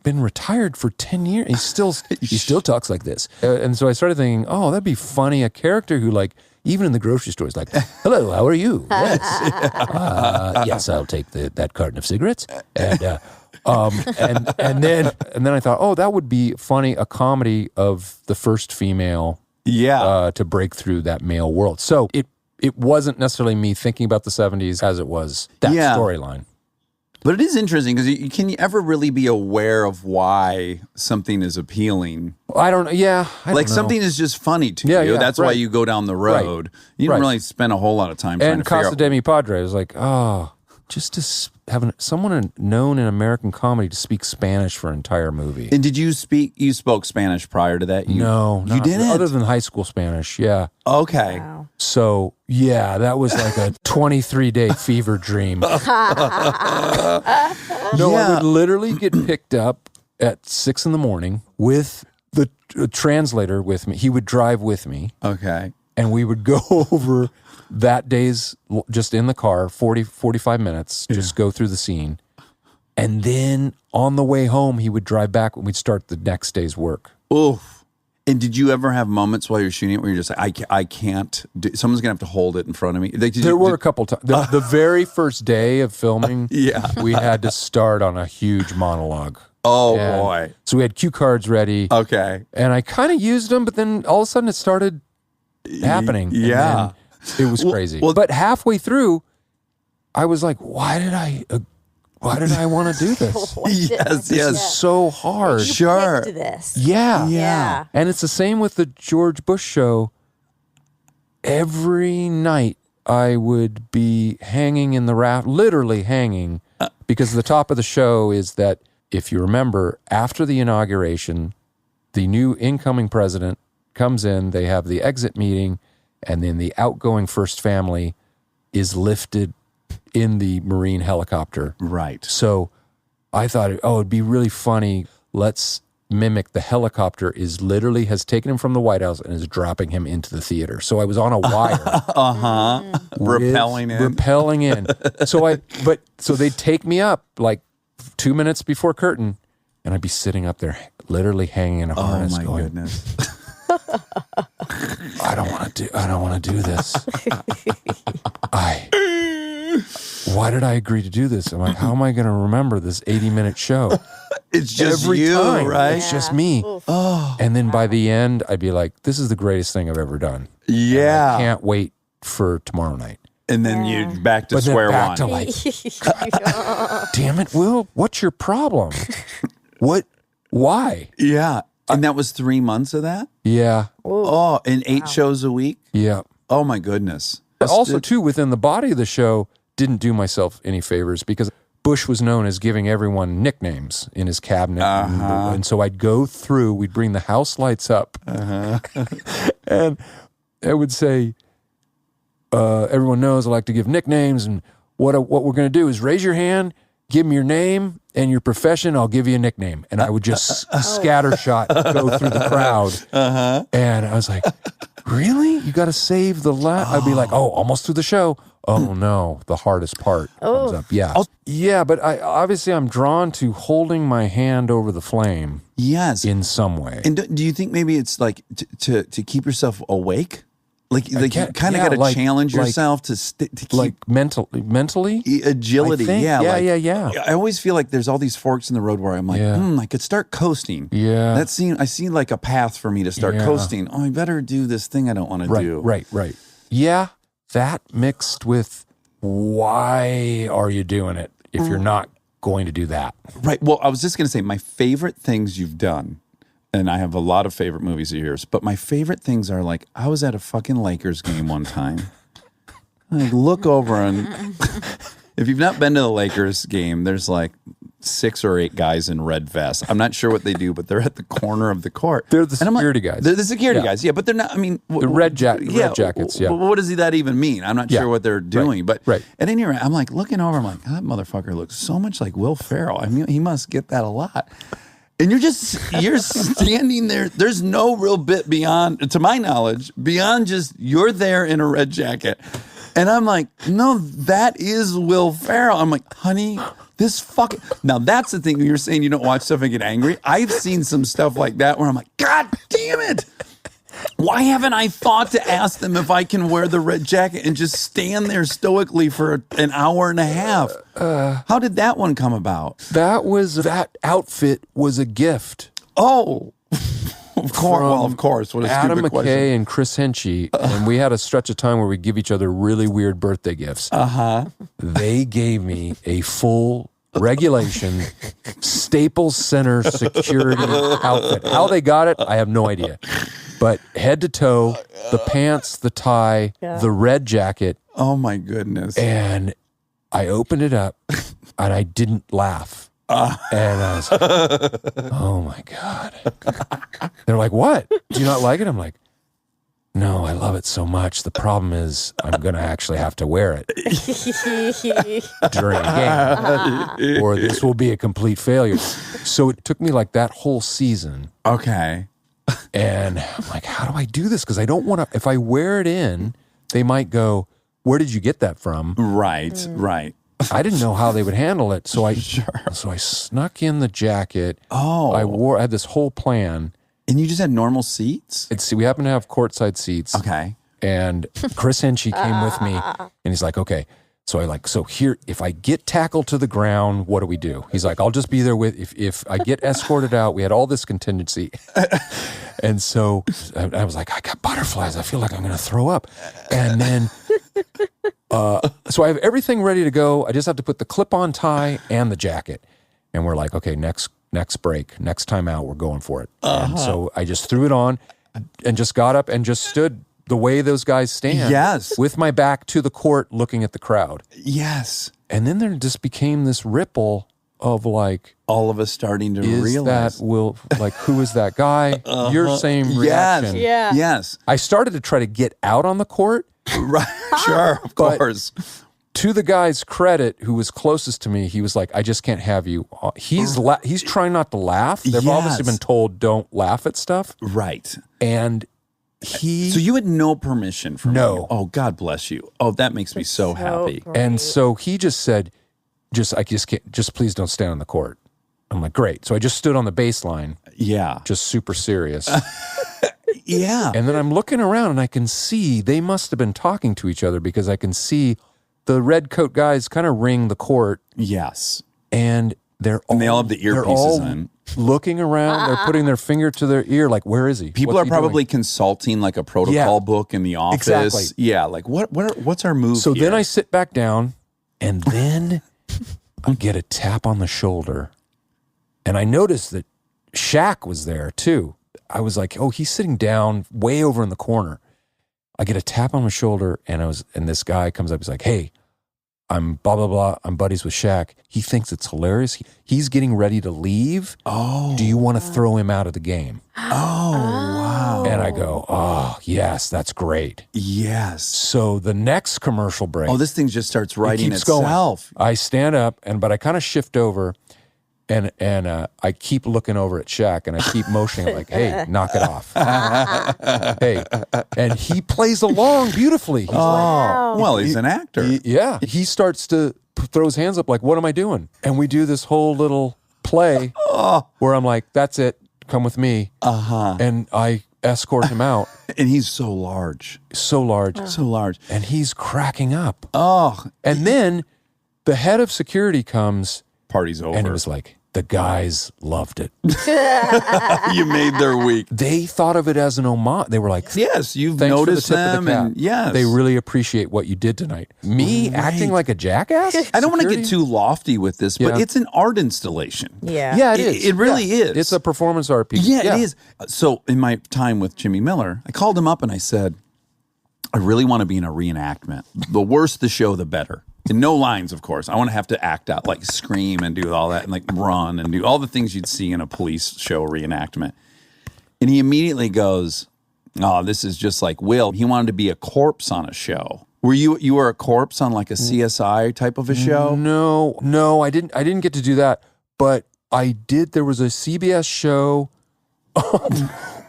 been retired for 10 years. He still talks like this. And so I started thinking, oh, that'd be funny. A character who, like, even in the grocery store is like, hello, how are you? Yes. Yes, I'll take that carton of cigarettes. And then I thought, oh, that would be funny, a comedy of the first female to break through that male world. So it wasn't necessarily me thinking about the 70s as it was that storyline. But it is interesting because can you ever really be aware of why something is appealing? I don't know. Yeah. I Like don't know. something is just funny to you. Yeah, That's why right. you go down the road. You don't really spend a whole lot of time trying And to figure Casa out. de Mi Padre was like, oh, just to have someone known in American comedy to speak Spanish for an entire movie. And did you spoke Spanish prior to that? No, you didn't? Other than high school Spanish, yeah. Okay. Wow. So, yeah, that was like a 23-day fever dream. I would literally get picked up at 6 a.m. with the translator with me. He would drive with me, Okay. and we would go over that day's, just in the car, 45 minutes, just go through the scene. And then on the way home, he would drive back when we'd start the next day's work. Oof. And did you ever have moments while you're shooting it where you're just like, I can't do, someone's going to have to hold it in front of me? Like, There were a couple times. The very first day of filming, we had to start on a huge monologue. Oh, And boy. So we had cue cards ready. Okay. And I kind of used them, but then all of a sudden it started happening. And Yeah. then it was crazy. well- But halfway through, I was like, why did I want to do this? Yes, It's yes. so hard. You Sure. picked this. Yeah. Yeah. And it's the same with the George Bush show. Every night I would be hanging in the raft, literally hanging, because the top of the show is that, if you remember, after the inauguration, the new incoming president comes in, they have the exit meeting, and then the outgoing first family is lifted in the Marine helicopter. Right. So I thought, it'd be really funny. Let's mimic the helicopter has taken him from the White House and is dropping him into the theater. So I was on a wire. Rappelling in. So they'd take me up like 2 minutes before curtain, and I'd be sitting up there literally hanging in a harness Oh, my going, goodness. I don't want to do this. Why did I agree to do this? I'm like, how am I going to remember this 80-minute show? It's just every you, time. right? It's just me. And then by the end, I'd be like, this is the greatest thing I've ever done. Yeah. I can't wait for tomorrow night. And then you back to But then square back one. to like, damn it, Will, what's your problem? Why? Yeah. And that was 3 months of that? Yeah. Oh, and 8 shows a week? Yeah. Oh, my goodness. Also, too, within the body of the show, didn't do myself any favors because Bush was known as giving everyone nicknames in his cabinet. And so I'd go through, we'd bring the house lights up. And I would say, everyone knows I like to give nicknames. And what we're going to do is raise your hand, give me your name and your profession. I'll give you a nickname. And I would just scattershot go through the crowd. And I was like, really? You got to save the last? I'd be like, oh, almost through the show. Oh no, the hardest part comes up. Yeah. Yeah, but obviously I'm drawn to holding my hand over the flame. Yes. In some way. And do you think maybe it's like to keep yourself awake? Like you kind of got to challenge yourself to keep like mentally agility. I think. Yeah. I always feel like there's all these forks in the road where I'm like, I could start coasting. Yeah. I see like a path for me to start coasting. Oh, I better do this thing I don't want to do. Right. Yeah. That mixed with why are you doing it if you're not going to do that? Right. Well, I was just going to say my favorite things you've done, and I have a lot of favorite movies of yours, but my favorite things are like I was at a fucking Lakers game one time. I look over and if you've not been to the Lakers game, there's like 6 or 8 guys in red vests. I'm not sure what they do, but they're at the corner of the court. They're the security guys. They're the security guys, yeah, but they're not, I mean... The red jackets, yeah. What does that even mean? I'm not sure what they're doing, but at any rate, I'm like looking over, I'm like, that motherfucker looks so much like Will Ferrell. I mean, he must get that a lot. And you're standing there. There's no real bit beyond, to my knowledge, beyond just you're there in a red jacket. And I'm like, no, that is Will Ferrell. I'm like, honey... Now that's the thing. You're saying you don't watch stuff and get angry. I've seen some stuff like that where I'm like, God damn it. Why haven't I thought to ask them if I can wear the red jacket and just stand there stoically for an hour and a half? How did that one come about? That outfit was a gift. Oh, of course. Well, of course. What a Adam stupid McKay question. and Chris Henchy, and we had a stretch of time where we give each other really weird birthday gifts. They gave me a full regulation Staples Center security outfit. How they got it, I have no idea. But head to toe, the pants, the tie, the red jacket. Oh my goodness. And I opened it up and I didn't laugh. And I was like, oh my God. They're like, what? Do you not like it? I'm like, no, I love it so much. The problem is I'm going to actually have to wear it during a game or this will be a complete failure. So it took me like that whole season. Okay. And I'm like, how do I do this? Because I don't want to, if I wear it in, they might go, where did you get that from? Right. I didn't know how they would handle it. So I snuck in the jacket. Oh. I had this whole plan. And you just had normal seats? We happen to have courtside seats. Okay. And Chris Henchy came with me and he's like, okay. So here, if I get tackled to the ground, what do we do? He's like, I'll just be there if I get escorted out, we had all this contingency. And so I was like, I got butterflies. I feel like I'm going to throw up. And then, so I have everything ready to go. I just have to put the clip-on tie and the jacket. And we're like, okay, next break, next time out, we're going for it. And so I just threw it on and just got up and just stood the way those guys stand. Yes. With my back to the court looking at the crowd. Yes. And then there just became this ripple of like, all of us starting to realize. Who is that guy? Your same reaction. Yeah. Yes. I started to try to get out on the court. Right. Sure. Of But- course. To the guy's credit, who was closest to me, he was like, I just can't have you. He's trying not to laugh. They've obviously been told don't laugh at stuff. Right. And So you had no permission from No. him? Oh, God bless you. Oh, that makes me so happy. great. And so he just said, just please don't stand on the court. I'm like, great. So I just stood on the baseline, Yeah. just super serious. Yeah. And then I'm looking around and I can see they must have been talking to each other because I can see the red coat guys kind of ring the court Yes. and And they all have the they're earpieces all in. looking around. They're putting their finger to their ear, like, where is he? People What's are he probably doing? consulting like a protocol book in the office. Exactly. Yeah, like what's our move So here? then I sit back down, and then I get a tap on the shoulder, and I noticed that Shaq was there too. I was like, oh, he's sitting down way over in the corner. I get a tap on my shoulder, and this guy comes up. He's like, hey, I'm blah, blah, blah. I'm buddies with Shaq. He thinks it's hilarious. He's getting ready to leave. Oh. Do you want to throw him out of the game? Oh, wow. And I go, oh, yes, that's great. Yes. So the next commercial break. Oh, this thing just starts writing keeps going. itself. I stand up, but I kind of shift over, and I keep looking over at Shaq, and I keep motioning like, hey, knock it off. Hey. And he plays along beautifully. He's Oh, well, he's an actor. He starts to throw his hands up like, what am I doing? And we do this whole little play where I'm like, that's it. Come with me. Uh-huh. And I escort him out. And he's so large. So large. So large. And he's cracking up. Oh. And then the head of security comes, Party's over. and it was like, the guys loved it. You made their week. They thought of it as an homage. They were like, Yes, you've thanks for the noticed tip of them. the cap. And yes. They really appreciate what you did tonight. Me acting like a jackass? I don't want to get Security? too lofty with this, but Yeah. it's an art installation. Yeah. Yeah, it is. It really Yeah. is. It's a performance art piece. Yeah, it is. So in my time with Jimmy Miller, I called him up and I said, I really want to be in a reenactment. The worse the show, the better. And no lines, of course. I want to have to act out, like scream and do all that and like run and do all the things you'd see in a police show reenactment. And he immediately goes, oh, this is just like Will. He wanted to be a corpse on a show. You were a corpse on like a CSI type of a show? No, I didn't get to do that. But I did. There was a CBS show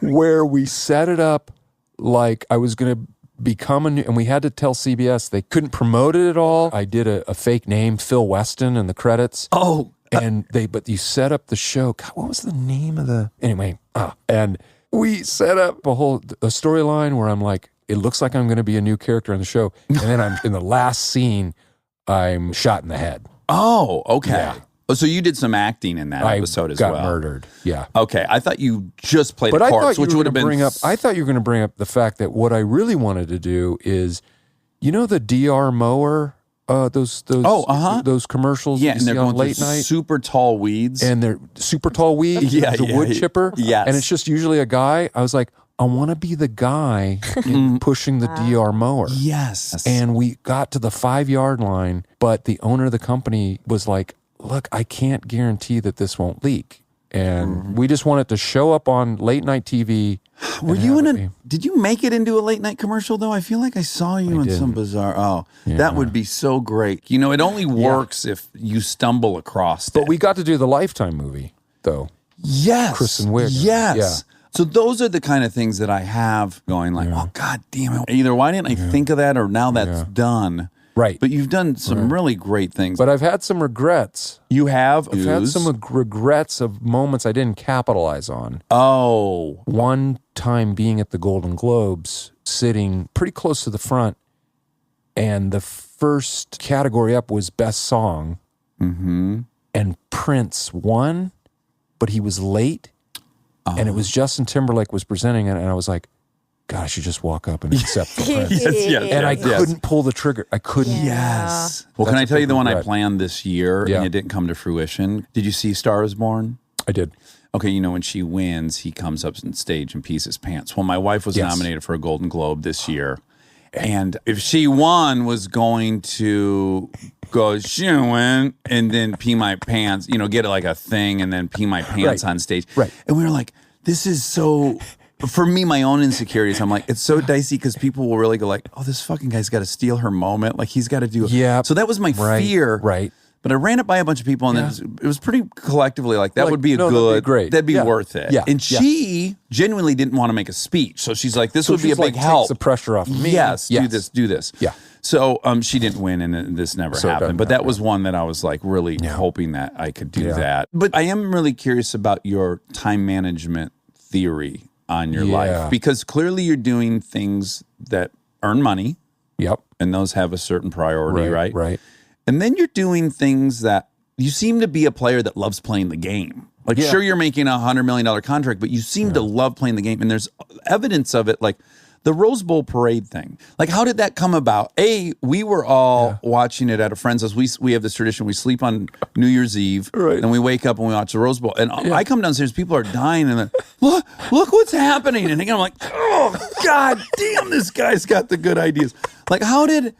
where we set it up like I was going to become and we had to tell CBS they couldn't promote it at all. I did a fake name, Phil Weston, in the credits. Oh. But you set up the show. God, what was the name of anyway? And we set up a storyline where I'm like, it looks like I'm going to be a new character in the show. And then I'm in the last scene, I'm shot in the head. Oh, okay. Yeah. Oh, so you did some acting in that episode as well. I got murdered. Yeah. Okay, I thought you just played But a I corpse, thought you which were would have gonna been. I thought you were going to bring up the fact that what I really wanted to do is, you know, the DR mower, those commercials Yeah, you and they're see on going late through night, super tall weeds. and they're super tall weeds. Yeah, the yeah, wood yeah. chipper. Yes. And it's just usually a guy. I was like, I want to be the guy pushing the DR mower. Yes. And we got to the 5-yard line, but the owner of the company was like, look, I can't guarantee that this won't leak. And we just want it to show up on late night TV. Were you did you make it into a late night commercial though? I feel like I saw you in some bizarre. That would be so great. You know, it only works if you stumble across it. But we got to do the Lifetime movie, though. Yes. Kristen Wiig. Yes. Yeah. So those are the kind of things that I have going like, oh, God damn it. Either why didn't I think of that or now that's done. Right. But you've done some really great things. But I've had some regrets. You have? I've had some regrets of moments I didn't capitalize on. Oh. One time being at the Golden Globes, sitting pretty close to the front, and the first category up was Best Song. Mm-hmm. And Prince won, but he was late. And it was Justin Timberlake was presenting it, and I was like, God, I should just walk up and accept the Prince. And I couldn't pull the trigger. I couldn't. Yes. Well, That's can I a tell you big the one I regret. planned this year and it didn't come to fruition? Did you see Star is Born? I did. Okay, you know, when she wins, he comes up on stage and pees his pants. Well, my wife was nominated for a Golden Globe this year. And if she won, was going to go shooing and then pee my pants, you know, get like a thing and then pee my pants on stage. Right. And we were like, this is so... For me, my own insecurities, I'm like, it's so dicey because people will really go like, oh, this fucking guy's got to steal her moment. Like, he's got to do it. Yeah. So that was my fear. Right. But I ran it by a bunch of people, and it was pretty collectively like, that Like, would be that'd be great. That'd be Yeah. worth it. Yeah. And she genuinely didn't want to make a speech. So she's like, this would be a she's big like, help. takes the pressure off of me. Yes, do this. Yeah. So she didn't win, and this never So it happened. doesn't But that happen. was one that I was like really hoping that I could do that. But I am really curious about your time management theory on your life, because clearly you're doing things that earn money. Yep. And those have a certain priority, right? Right. And then you're doing things that you seem to be a player that loves playing the game. Like, sure, you're making $100 million contract, but you seem to love playing the game. And there's evidence of it, like the Rose Bowl parade thing. Like, how did that come about? We were all watching it at a friend's house. We have this tradition. We sleep on New Year's Eve, and we wake up and we watch the Rose Bowl. And I come downstairs, people are dying, and they're, look what's happening. And again, I'm like, oh, God damn, this guy's got the good ideas. Like, how did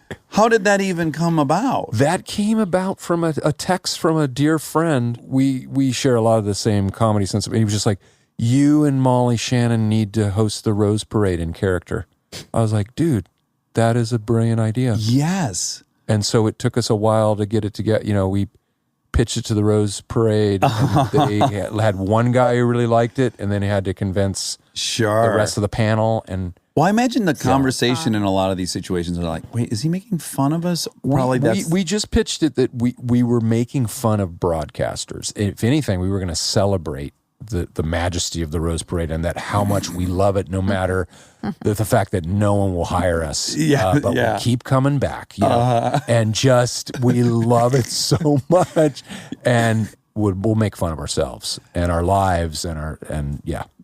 that even come about? That came about from a text from a dear friend. We share a lot of the same comedy sense. He was just like, you and Molly Shannon need to host the Rose Parade in character. I was like, dude, that is a brilliant idea. Yes. And so it took us a while to get it together. You know, we pitched it to the Rose Parade. And they had one guy who really liked it, and then he had to convince the rest of the panel. And well, I imagine the conversation in a lot of these situations are like, wait, is he making fun of us? Probably we just pitched it that we were making fun of broadcasters. If anything, we were going to celebrate the majesty of the Rose Parade and that how much we love it, no matter the fact that no one will hire us. But we keep coming back, you know, and just we love it so much, and we'll make fun of ourselves and our lives and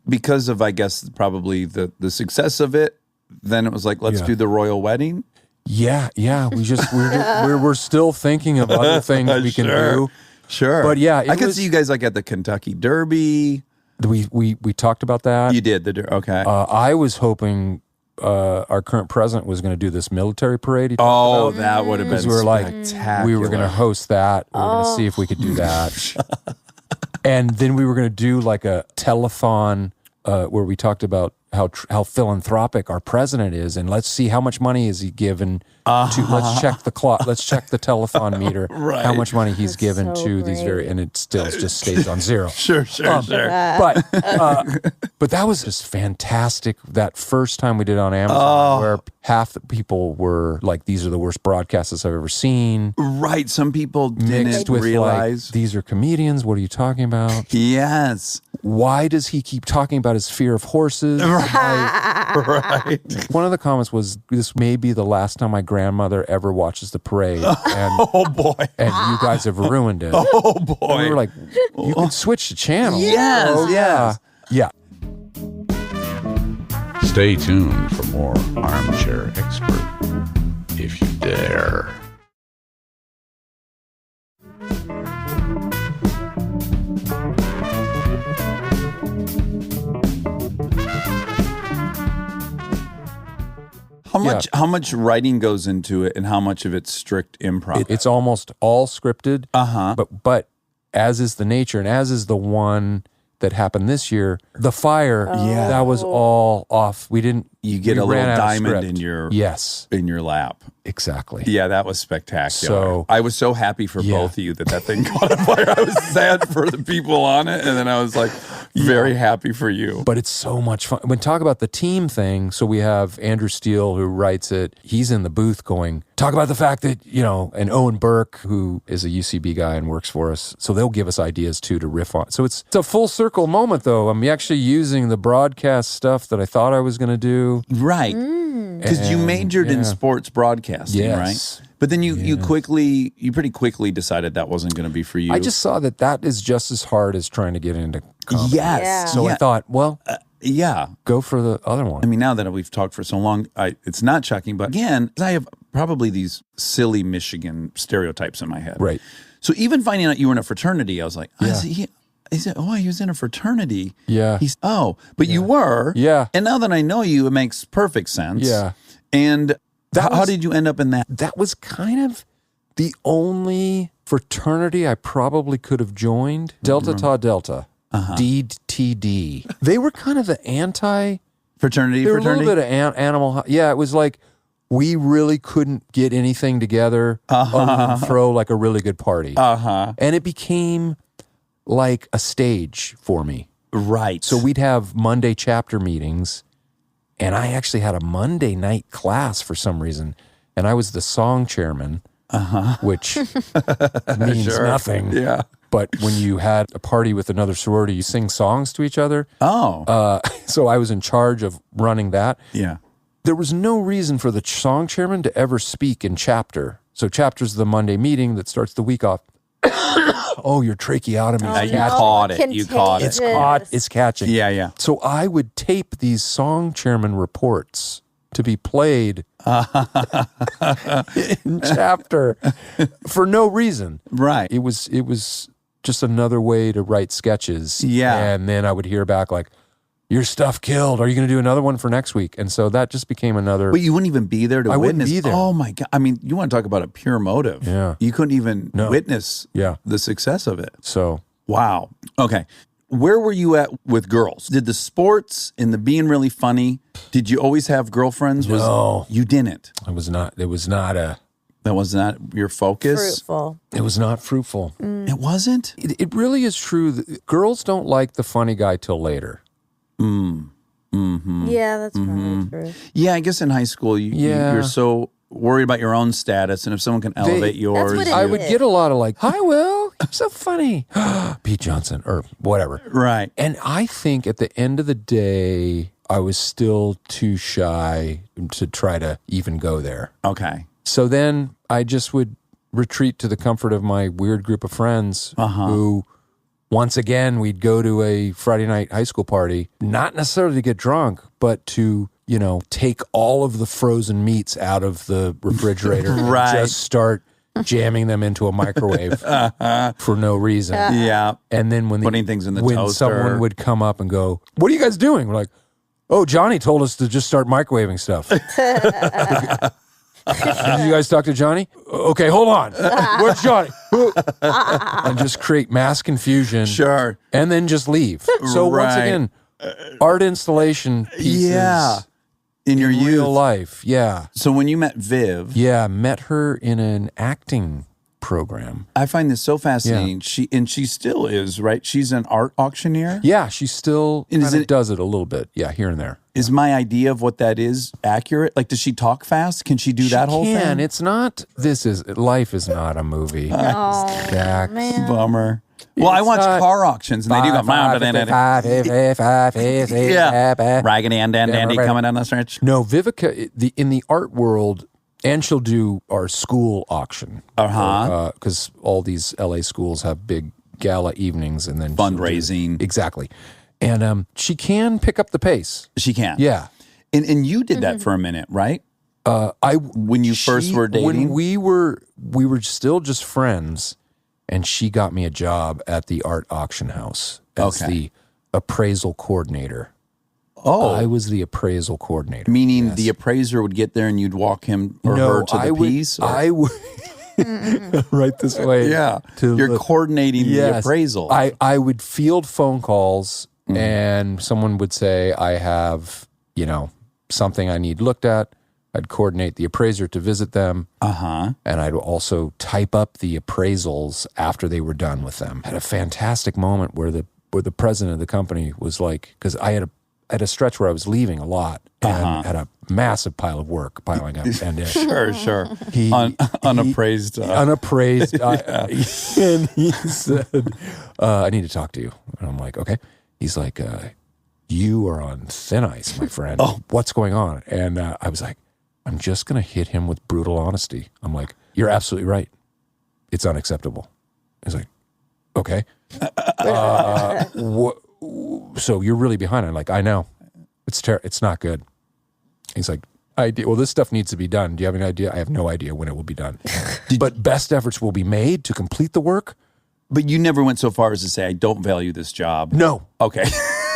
because of, I guess, probably the success of it. Then it was like, let's do the royal wedding. Yeah. We're still thinking of other things we can do. Sure. But yeah, I could see you guys like at the Kentucky Derby. We talked about that. You did. Okay. I was hoping our current president was going to do this military parade. Oh, that would have been spectacular. We were going to host that. We were going to see if we could do that. And then we were going to do like a telethon where we talked about how philanthropic our president is, and let's see how much money is he given to. Let's check the clock. Let's check the telephone meter. How much money he's given to these and it still just stays on zero. Sure. But that was just fantastic. That first time we did it on Amazon, where half the people were like, "These are the worst broadcasts I've ever seen." Right. Some people didn't with realize like, these are comedians. What are you talking about? Yes. Why does he keep talking about his fear of horses? Right. One of the comments was, this may be the last time my grandmother ever watches the parade. And, oh, boy. And you guys have ruined it. Oh, boy. And we were like, you can switch the channel. Yes. Oh, yeah. Stay tuned for more Armchair Expert, if you dare. How much writing goes into it, and how much of it's strict improv? It's almost all scripted. But as is the nature, and as is the one that happened this year, the fire. That was all off. We didn't. You get a little diamond in your in your lap. Exactly. Yeah, that was spectacular. So I was so happy for both of you that thing caught on fire. I was sad for the people on it, and then I was like very happy for you. But it's so much fun. When talk about the team thing, so we have Andrew Steele who writes it. He's in the booth going, talk about the fact that, you know, and Owen Burke, who is a UCB guy and works for us. So they'll give us ideas too to riff on. So it's a full circle moment though. I'm actually using the broadcast stuff that I thought I was going to do. Right. Because you majored in sports broadcasting, right? But then you pretty quickly decided that wasn't going to be for you. I just saw that is just as hard as trying to get into comedy. Yes. Yeah. So I thought, well, go for the other one. I mean, now that we've talked for so long, it's not shocking. But again, I have probably these silly Michigan stereotypes in my head. Right. So even finding out you were in a fraternity, I was like, he said, he was in a fraternity. Yeah. But you were. Yeah. And now that I know you, it makes perfect sense. Yeah. And how did you end up in that? That was kind of the only fraternity I probably could have joined. Delta Tau Delta. DTD. They were kind of the fraternity. They were a little bit of animal. Yeah, it was like we really couldn't get anything together other than throw like a really good party. And it became like a stage for me. Right. So we'd have Monday chapter meetings, and I actually had a Monday night class for some reason, and I was the song chairman, which means nothing. Yeah. But when you had a party with another sorority, you sing songs to each other. So I was in charge of running that. Yeah. There was no reason for the song chairman to ever speak in chapter. So chapter's the Monday meeting that starts the week off. oh, your tracheotomy. Oh, you no. caught it. You caught it. It's caught. It's catching. Yeah, yeah. So I would tape these song chairman reports to be played in chapter for no reason. Right. It was just another way to write sketches. Yeah. And then I would hear back like, your stuff killed. Are you going to do another one for next week? And so that just became another. But you wouldn't even be there to I witness. wouldn't be there. Oh my God. I mean, you want to talk about a pure motive. Yeah. You couldn't even witness the success of it. So. Wow. Okay. Where were you at with girls? Did the sports and the being really funny, did you always have girlfriends? No. You didn't. It was not That was not your focus? Fruitful. It was not fruitful. It wasn't? It really is true that girls don't like the funny guy till later. Yeah, that's probably true. Yeah, I guess in high school, you're so worried about your own status, and if someone can elevate yours. what it I is. would get a lot of like, hi, Will, you're so funny. Pete Johnson, or whatever. Right. And I think at the end of the day, I was still too shy to try to even go there. Okay. So then I just would retreat to the comfort of my weird group of friends who, once again, we'd go to a Friday night high school party, not necessarily to get drunk, but to, take all of the frozen meats out of the refrigerator Right. and just start jamming them into a microwave for no reason. Yeah. And then Putting things in the when toaster. someone would come up and go, what are you guys doing? We're like, oh, Johnny told us to just start microwaving stuff. Did you guys talk to Johnny? Okay, hold on. Where's Johnny? And just create mass confusion. Sure. And then just leave. So once Right. again, art installation pieces Yeah. In your youth. real life. Yeah. So when you met Viv, Yeah, met her in an acting program. I find this so fascinating. She still is, right? She's an art auctioneer. Yeah, she still And is kind of it- does it a little bit. Yeah, here and there. Is my idea of what that is accurate? Like, does she talk fast? Can she do that whole thing? It's not, life is not a movie. Oh, Dax. man. Bummer. Well, I watch not- car auctions, and they do go yeah, Raggedy and Dandy coming down the stretch. No, Vivica, in the art world, and she'll do our school auction. Because all these LA schools have big gala evenings and then she'll do- Fundraising. Exactly. And she can pick up the pace. She can. Yeah. And you did that for a minute, right? When you first were dating? When we were still just friends, and she got me a job at the art auction house as the appraisal coordinator. Oh. I was the appraisal coordinator. Meaning the appraiser would get there and you'd walk him or her to the piece? Or? I would right this way. Yeah. You're coordinating the appraisal. I would field phone calls and someone would say, I have, something I need looked at. I'd coordinate the appraiser to visit them. And I'd also type up the appraisals after they were done with them. Had a fantastic moment where the president of the company was like, because I had a stretch where I was leaving a lot and had a massive pile of work piling up. And Sure. Unappraised. unappraised. And he said, I need to talk to you. And I'm like, okay. He's like, you are on thin ice, my friend. What's going on? And I was like, I'm just going to hit him with brutal honesty. I'm like, you're absolutely right. It's unacceptable. He's like, okay. So you're really behind. I'm like, I know. It's not good. He's like, well, this stuff needs to be done. Do you have any idea? I have no idea when it will be done. But best efforts will be made to complete the work. But you never went so far as to say, I don't value this job. No. Okay.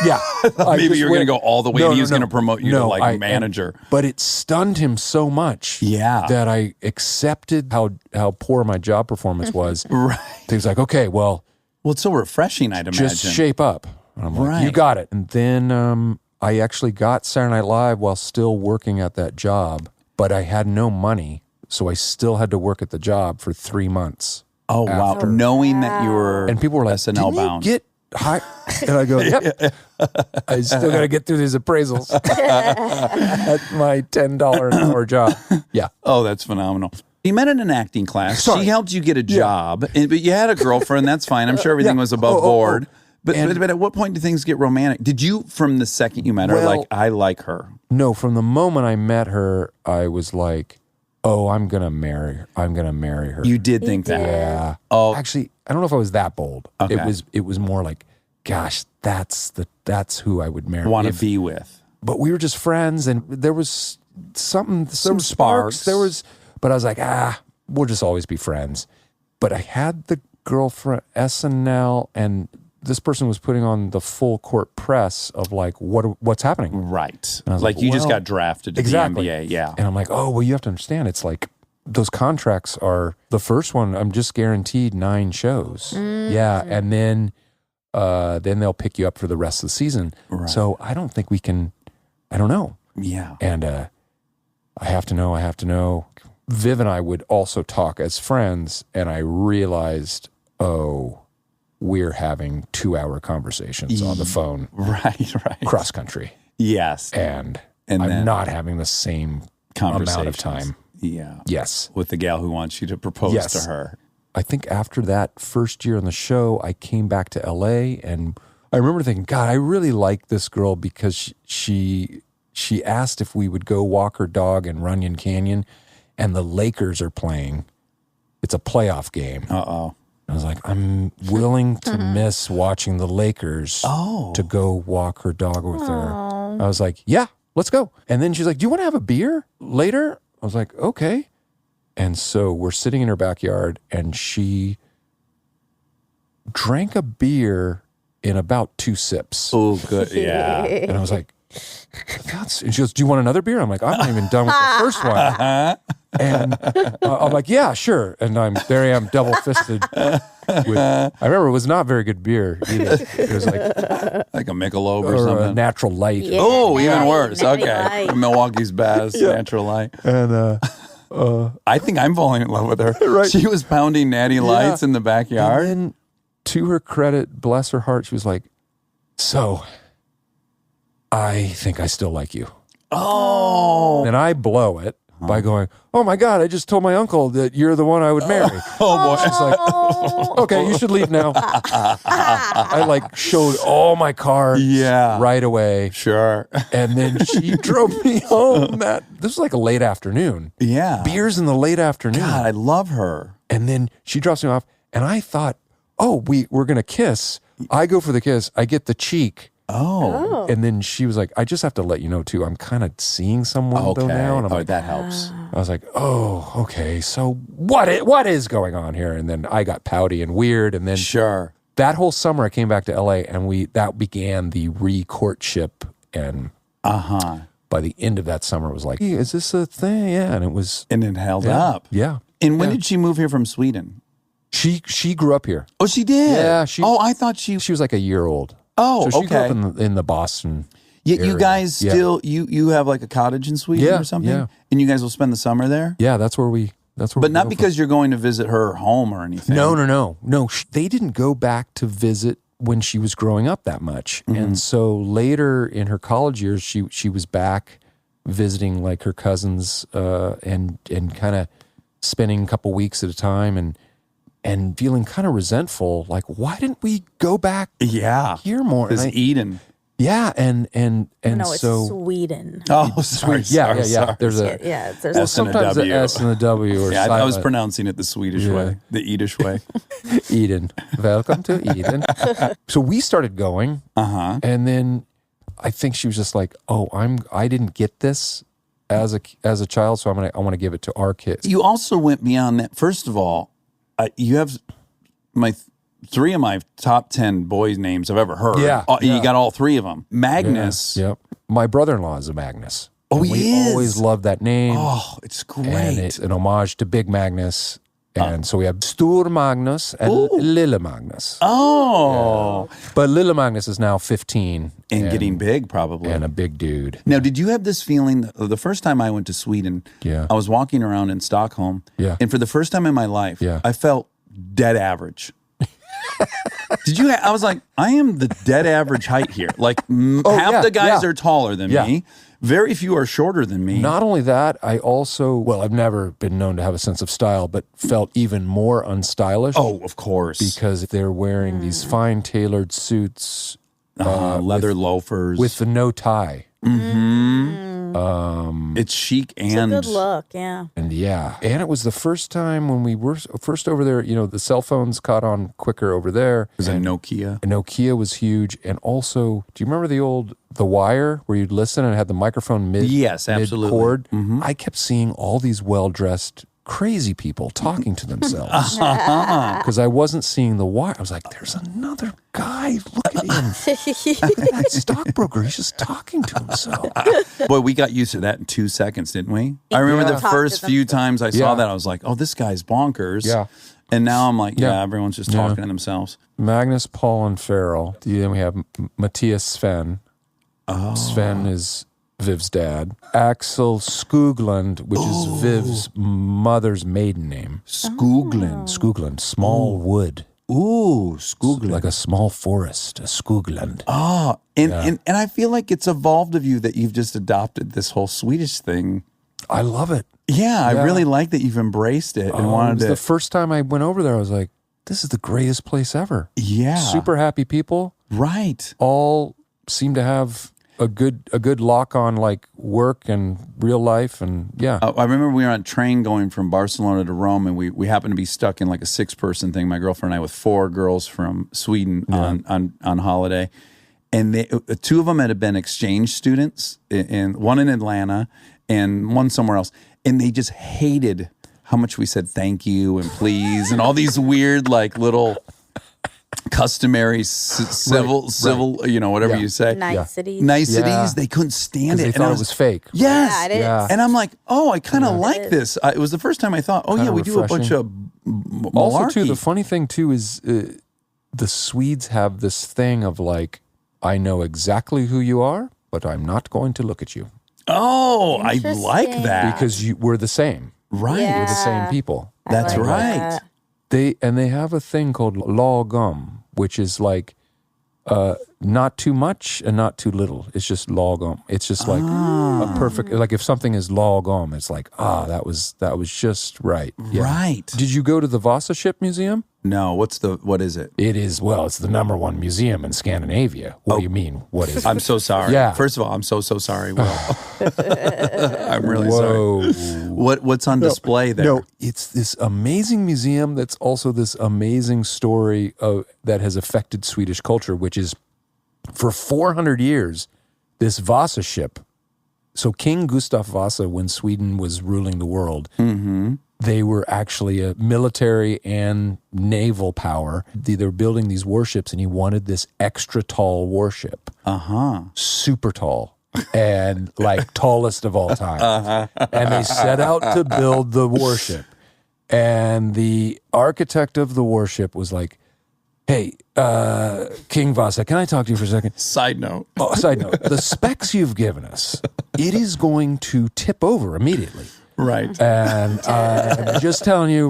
Yeah. Maybe you were going to go all the way and he was going to promote you to manager. But it stunned him so much that I accepted how poor my job performance was. Right. He was like, okay, well, it's so refreshing, I'd imagine. just shape up. And I'm like, you got it. And then I actually got Saturday Night Live while still working at that job, but I had no money, so I still had to work at the job for 3 months. Oh, wow. Knowing that you were And people were like, SNL didn't bound. you get high? And I go, yep. I still got to get through these appraisals at my $10 an hour job. Yeah. Oh, that's phenomenal. You met in an acting class. Sorry. She helped you get a job, but you had a girlfriend. That's fine. I'm sure everything was above board. But at what point do things get romantic? Did you, from the second you met her, I like her? No, from the moment I met her, I was like, oh, I'm going to marry her. You did think that. Yeah. Oh. Actually, I don't know if I was that bold. Okay. It was more like, gosh, that's who I would marry. Want to be with. But we were just friends, and there was some sparks. But I was like, we'll just always be friends. But I had the girlfriend SNL, and this person was putting on the full court press of like, what's happening? Right. And I was Like you just well, got drafted to exactly. the NBA. Yeah. And I'm like, oh, well, you have to understand. It's like those contracts are the first one. I'm just guaranteed 9 shows. Yeah. And then they'll pick you up for the rest of the season. Right. So I don't think we can, I don't know. Yeah. And I have to know. Viv and I would also talk as friends, and I realized, oh, we're having 2-hour conversations on the phone. Right. Cross country. Yes. And then I'm not having the same amount of time. Yeah. Yes. With the gal who wants you to propose to her. I think after that first year on the show, I came back to LA, and I remember thinking, God, I really like this girl because she asked if we would go walk her dog in Runyon Canyon, and the Lakers are playing. It's a playoff game. Uh-oh. I was like, I'm willing to miss watching the Lakers to go walk her dog with her. I was like, yeah, let's go. And then she's like, do you want to have a beer later? I was like, okay. And so we're sitting in her backyard, and she drank a beer in about 2 sips. Oh, good. Yeah. And I was like, and she goes, do you want another beer? I'm like, I'm not even done with the first one. And I'm like, yeah, sure. And there I am, double-fisted. I remember it was not very good beer either. It was like a Michelob or a something. Natural Light. Yeah. Oh, even worse. Natty Okay. Light. Milwaukee's best, Natural Light. And I think I'm falling in love with her. Right. She was pounding Natty Lights in the backyard. And then, to her credit, bless her heart, she was like, so I think I still like you. Oh. And I blow it by going, oh my God, I just told my uncle that you're the one I would marry. Oh, boy. She's like, okay, you should leave now. I like showed all my cards right away. Sure. And then she drove me home. This was like a late afternoon. Yeah. Beers in the late afternoon. God, I love her. And then she drops me off. And I thought, oh, we're going to kiss. I go for the kiss. I get the cheek. Oh. And then she was like, I just have to let you know, too, I'm kind of seeing someone though now. And I'm like, that helps. I was like, oh, okay. So what is going on here? And then I got pouty and weird. And then Sure. that whole summer I came back to LA, and that began the re-courtship. And by the end of that summer, it was like, hey, is this a thing? Yeah. And it was. And it held up. Yeah. And when did she move here from Sweden? She grew up here. Oh, she did? Yeah. I thought she was like a year old. Oh, so she grew okay. up in the Boston You area. guys still, you have like a cottage in Sweden or something? Yeah. And you guys will spend the summer there? Yeah, that's where we But not because you're going to visit her home or anything. No. They didn't go back to visit when she was growing up that much. And so later in her college years, she was back visiting like her cousins and kind of spending a couple weeks at a time and feeling kind of resentful. Like, why didn't we go back here more? Because Eden. Yeah, and No, it's so Sweden. Oh, sorry. yeah. Sorry. There's There's S and a sometimes W. an S and a W or Yeah, I was silent. pronouncing it the Swedish way, the Yiddish way. Eden. Welcome to Eden. So we started going, and then I think she was just like, "Oh, I didn't get this as a child, so I want to give it to our kids." You also went beyond that. First of all, you have three of my top 10 boys' names I've ever heard. Yeah. You got all 3 of them. Magnus. Yep. My brother-in-law is a Magnus. Oh, And we always loved that name. Oh, it's great. And it's an homage to Big Magnus. And so we have Stor Magnus and Lille Magnus. Oh. But Lille Magnus is now 15. And getting big, probably. And a big dude. Now, did you have this feeling, the first time I went to Sweden, I was walking around in Stockholm, and for the first time in my life, I felt dead average. Did you? I was like, I am the dead average height here. Like half the guys are taller than me. Very few are shorter than me. Not only that, I also, I've never been known to have a sense of style, but felt even more unstylish. Oh, of course. Because they're wearing these fine tailored suits. Leather loafers. With the no tie. Mm-hmm. It's chic It's a and good look, yeah. And it was the first time when we were first over there, the cell phones caught on quicker over there. it was a Nokia. And Nokia was huge. And also, do you remember the wire where you'd listen and it had the microphone Yes, absolutely. mid-chord? I kept seeing all these well-dressed crazy people talking to themselves because I wasn't seeing the wire. I was like, there's another guy. Look at him. That stockbroker, he's just talking to himself. Boy, we got used to that in 2 seconds, didn't we? I remember the Talk to first few times I saw that, I was like, oh, this guy's bonkers. Yeah. And now I'm like, Yeah. everyone's just talking to themselves. Magnus, Paul, and Ferrell. Then we have Matthias Sven. Sven is Viv's dad. Axel Skoglund, which is Viv's mother's maiden name. Skoglund, small wood. Ooh, Skoglund. Like a small forest, a Skoglund. Oh, and I feel like it's evolved of you that you've just adopted this whole Swedish thing. I love it. Yeah, I really like that you've embraced it and It wanted was to. the first time I went over there, I was like, this is the greatest place ever. Yeah. Super happy people. Right. All seem to have a good lock on like work and real life, and I remember we were on a train going from Barcelona to Rome, and we happened to be stuck in like a 6-person thing, my girlfriend and I, with 4 girls from Sweden on holiday. And they, 2 of them had been exchange students, and one in Atlanta and one somewhere else. And they just hated how much we said thank you and please and all these weird like little customary civil, whatever you say. Niceties. Niceties. Yeah. They couldn't stand it. they thought it was fake. Yes. Yeah, it is. Yeah. And I'm like, oh, I kind of like is. this. It was the first time I thought, Kinda we do a bunch of Also, too, malarkey. the funny thing too is the Swedes have this thing of like, I know exactly who you are, but I'm not going to look at you Oh, I like Interesting. that. because we're the same. Right. Yeah. We're the same people. That's like right. that. They have a thing called lagom, which is like not too much and not too little. It's just lagom. It's just like a perfect. Like if something is lagom, it's like that was just right. Yeah. Right. Did you go to the Vasa Ship Museum? No, what is it? It is, it's the #1 museum in Scandinavia. What do you mean? What is it? I'm so sorry. Yeah. First of all, I'm so sorry, Will. I'm really Whoa. sorry. What's on display there? No, it's this amazing museum that's also this amazing story that has affected Swedish culture, which is for 400 years, this Vasa ship. So King Gustav Vasa, when Sweden was ruling the world, they were actually a military and naval power. They were building these warships, and he wanted this extra tall warship. Super tall. And like tallest of all time. And they set out to build the warship. And the architect of the warship was like, hey, King Vasa, can I talk to you for a second? Side note. Oh, side note, the specs you've given us, it is going to tip over immediately. Right. And I'm just telling you,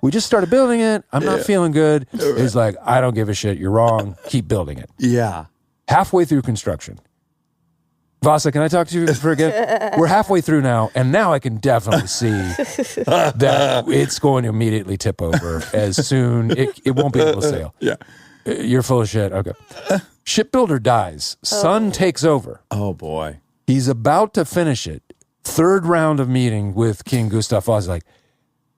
we just started building it. I'm not feeling good. He's like, I don't give a shit. You're wrong. Keep building it. Yeah. Halfway through construction. Vasa, can I talk to you for again? We're halfway through now, and now I can definitely see that it's going to immediately tip over as soon. It won't be able to sail. Yeah. You're full of shit. Okay. Shipbuilder dies. Son takes over. Oh boy. He's about to finish it. 3rd round of meeting with King Gustav Vasa. Like,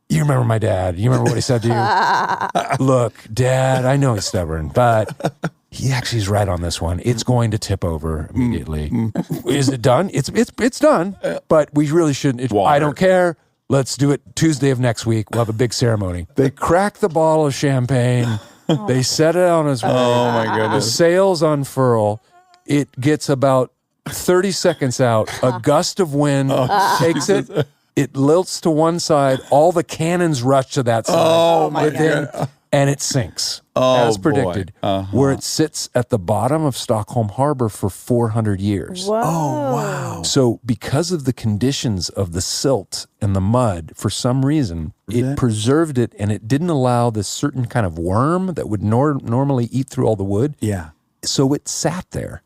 you remember my dad? You remember what he said to you? Look, Dad, I know he's stubborn, but he actually is right on this one. It's going to tip over immediately. Is it done? It's done, but we really shouldn't. I don't care. Let's do it Tuesday of next week. We'll have a big ceremony. They crack the bottle of champagne. They set it on his way. Oh my The goodness. sails unfurl. It gets about 30 seconds out. A gust of wind takes it. It lilts to one side. All the cannons rush to that side. Oh my God. And it sinks, Oh, as boy. predicted, where it sits at the bottom of Stockholm Harbor for 400 years. Whoa. Oh wow. So because of the conditions of the silt and the mud, for some reason, it preserved it, and it didn't allow this certain kind of worm that would normally eat through all the wood. Yeah. So it sat there,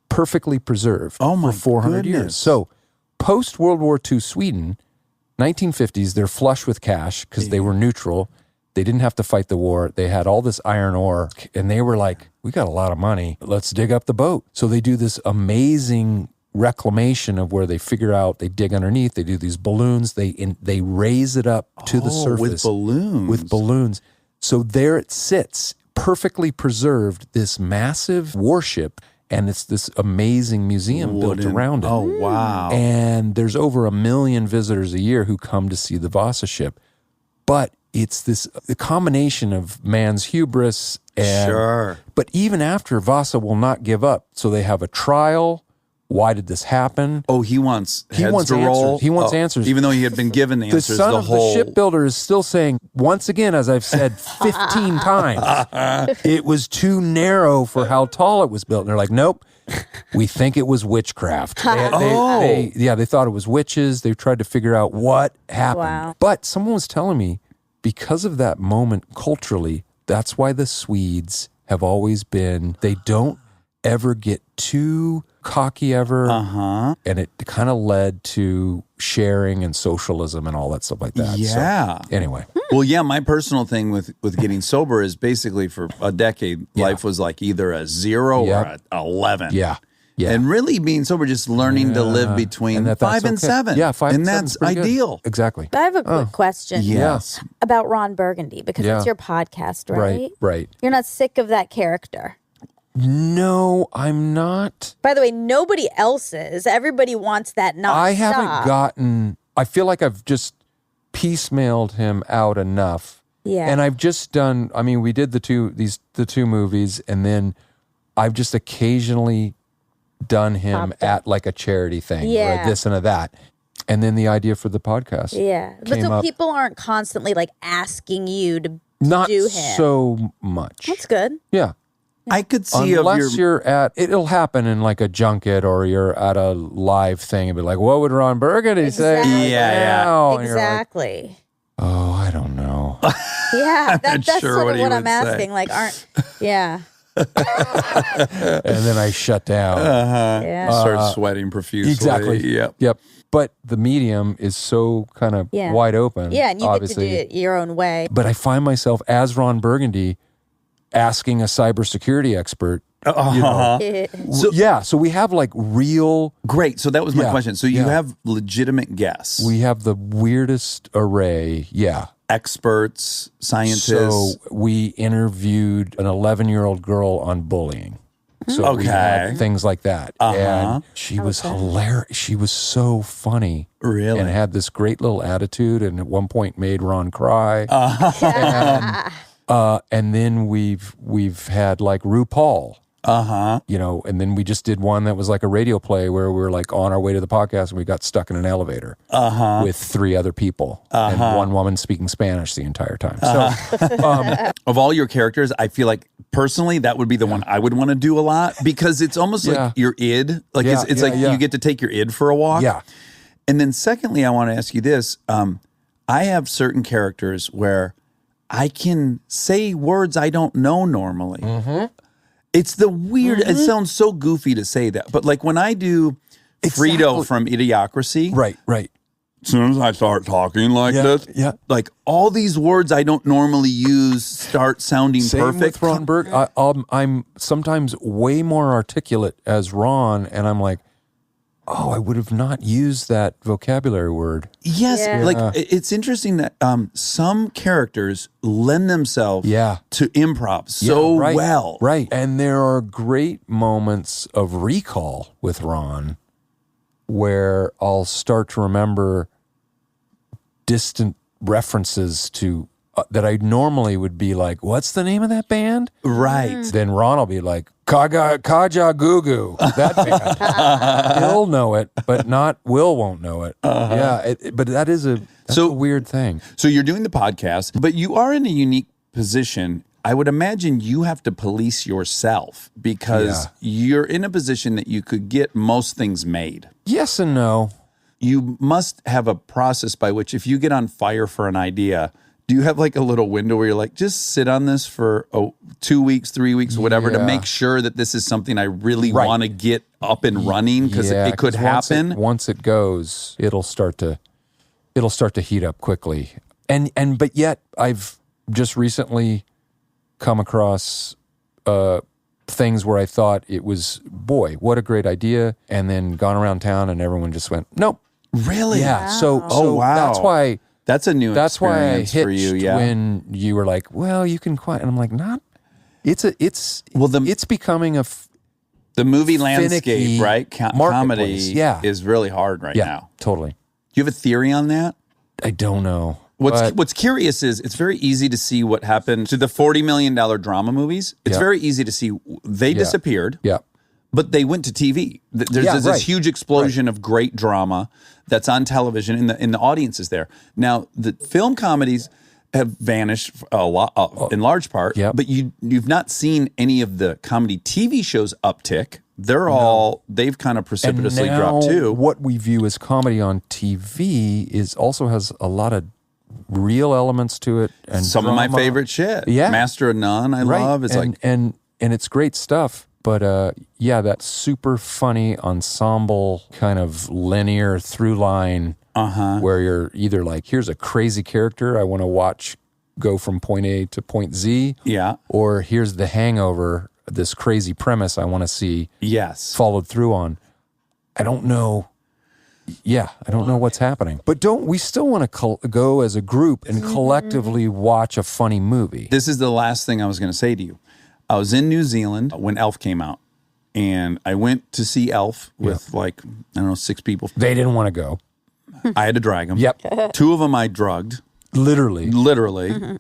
perfectly preserved Oh, my for 400 years. goodness. So post-World War II Sweden, 1950s, they're flush with cash because they were neutral. They didn't have to fight the war. They had all this iron ore, and they were like, we got a lot of money. Let's dig up the boat. So they do this amazing reclamation of where they figure out, they dig underneath, they do these balloons, they raise it up to the surface. With balloons. With balloons. So there it sits, perfectly preserved, this massive warship, and it's this amazing museum built around it. Oh, wow. And there's over 1 million visitors a year who come to see the Vasa ship. But it's the combination of man's hubris and... Sure. But even after, Vasa will not give up. So they have a trial. Why did this happen? Oh, he wants heads to answers. roll. He wants answers. Even though he had been given the The answers son the of whole... the shipbuilder is still saying, once again, as I've said 15 times, it was too narrow for how tall it was built. And they're like, nope, we think it was witchcraft. They thought it was witches. They tried to figure out what happened. Wow. But someone was telling me, because of that moment culturally, that's why the Swedes have always been, they don't ever get too cocky ever. And it kind of led to sharing and socialism and all that stuff like that. Yeah. So, anyway. Well, yeah, my personal thing with getting sober is basically for a decade, life was like either a 0 or a 11. Yeah. And really being sober, just learning to live between And 5 and okay. 7. Yeah, 5 and and 7 that's 's pretty good. ideal. Exactly. I have a quick question. Yes. About Ron Burgundy, because Yeah. it's your podcast, right? Right. You're not sick of that character. No, I'm not. By the way, nobody else is. Everybody wants that nonstop. I haven't gotten, I feel like I've just piecemealed him out enough. Yeah. And I've just done, I mean, we did the two movies, and then I've just occasionally done him Popped up. at like a charity thing or Yeah. a this and a that. And then the idea for the podcast. Yeah. But came so up. people aren't constantly like asking you to Not do him. so much. That's good. Yeah. I could see Unless you're at, it'll happen in like a junket or you're at a live thing and be like, what would Ron Burgundy say? Exactly. Yeah. now? And you're like, Exactly. oh, I don't know. Yeah. That's sure sort what of he what I'm would say. asking. Like, yeah. And then I shut down. Yeah. start sweating profusely. Exactly. Yep. But the medium is so kind of Yeah. wide open. Yeah. And you obviously. get to do it your own way. But I find myself as Ron Burgundy asking a cybersecurity expert. You know, so we have like real, Great. So that was my Yeah. question. So you Yeah. have legitimate guests, we have the weirdest array. Yeah. experts, scientists. So we interviewed an 11-year-old girl on bullying. So we had Okay. things like that. And she was hilarious. She was so funny. Really? And had this great little attitude, and at one point made Ron cry. And then we've had like RuPaul. You know, and then we just did one that was like a radio play where we were like on our way to the podcast and we got stuck in an elevator with 3 other people and one woman speaking Spanish the entire time. So Of all your characters, I feel like personally that would be the one I would want to do a lot because it's almost Yeah. like your id. Like Yeah, it's yeah, like yeah. you get to take your id for a walk. yeah. And then secondly, I want to ask you this. I have certain characters where I can say words I don't know normally. It's the weird, it sounds so goofy to say that, but like when I do Frito from Idiocracy, Right. as soon as I start talking like Yeah, this, yeah. like all these words I don't normally use start sounding Same perfect. with Ron Burg. I'm sometimes way more articulate as Ron, and I'm like, oh, I would have not used that vocabulary word. Yes, Yeah. like it's interesting that some characters lend themselves to improv so Yeah, right, well. Right. And there are great moments of recall with Ron where I'll start to remember distant references to that I normally would be like, what's the name of that band? Right. Then Ron will be like, Kaja Goo, that band. He'll know it, but not Will won't know it. Yeah, but that's a weird thing. So you're doing the podcast, but you are in a unique position. I would imagine you have to police yourself because you're in a position that you could get most things made. Yes and no. You must have a process by which if you get on fire for an idea, do you have like a little window where you're like, just sit on this for 2 weeks, 3 weeks, whatever, to make sure that this is something I really want to get up and running because it could 'cause happen? Once it goes, it'll start to heat up quickly. But yet I've just recently come across things where I thought it was, boy, what a great idea, and then gone around town and everyone just went, nope. Really? Yeah. So wow. that's why. That's a new That's why I experience for you. hitched Yeah. when you were like, well, you can quite, and I'm like, not. It's becoming a the movie finicky landscape, right? Comedy marketplace. Yeah. is really hard right now. Totally. Do you have a theory on that? I don't know. What's curious is it's very easy to see what happened to the $40 million drama movies. It's very easy to see they disappeared. Yeah. But they went to TV. There's this huge explosion of great drama that's on television, and the audience is there. Now, the film comedies have vanished a lot, in large part. Yep. But you've not seen any of the comedy TV shows uptick. They've kind of precipitously and now dropped too. What we view as comedy on TV also has a lot of real elements to it, and Some drama. of my favorite shit. Yeah. Master of None, I love. It's and it's great stuff. But that super funny ensemble kind of linear through line where you're either like, here's a crazy character I want to watch go from point A to point Z. Yeah. Or here's The Hangover, this crazy premise I want to see followed through on. I don't know. Yeah, I don't know what's happening. But we still want to go as a group and collectively watch a funny movie. This is the last thing I was going to say to you. I was in New Zealand when Elf came out, and I went to see Elf with 6 people. They didn't want to go. I had to drag them. Yep. 2 of them I drugged. Literally.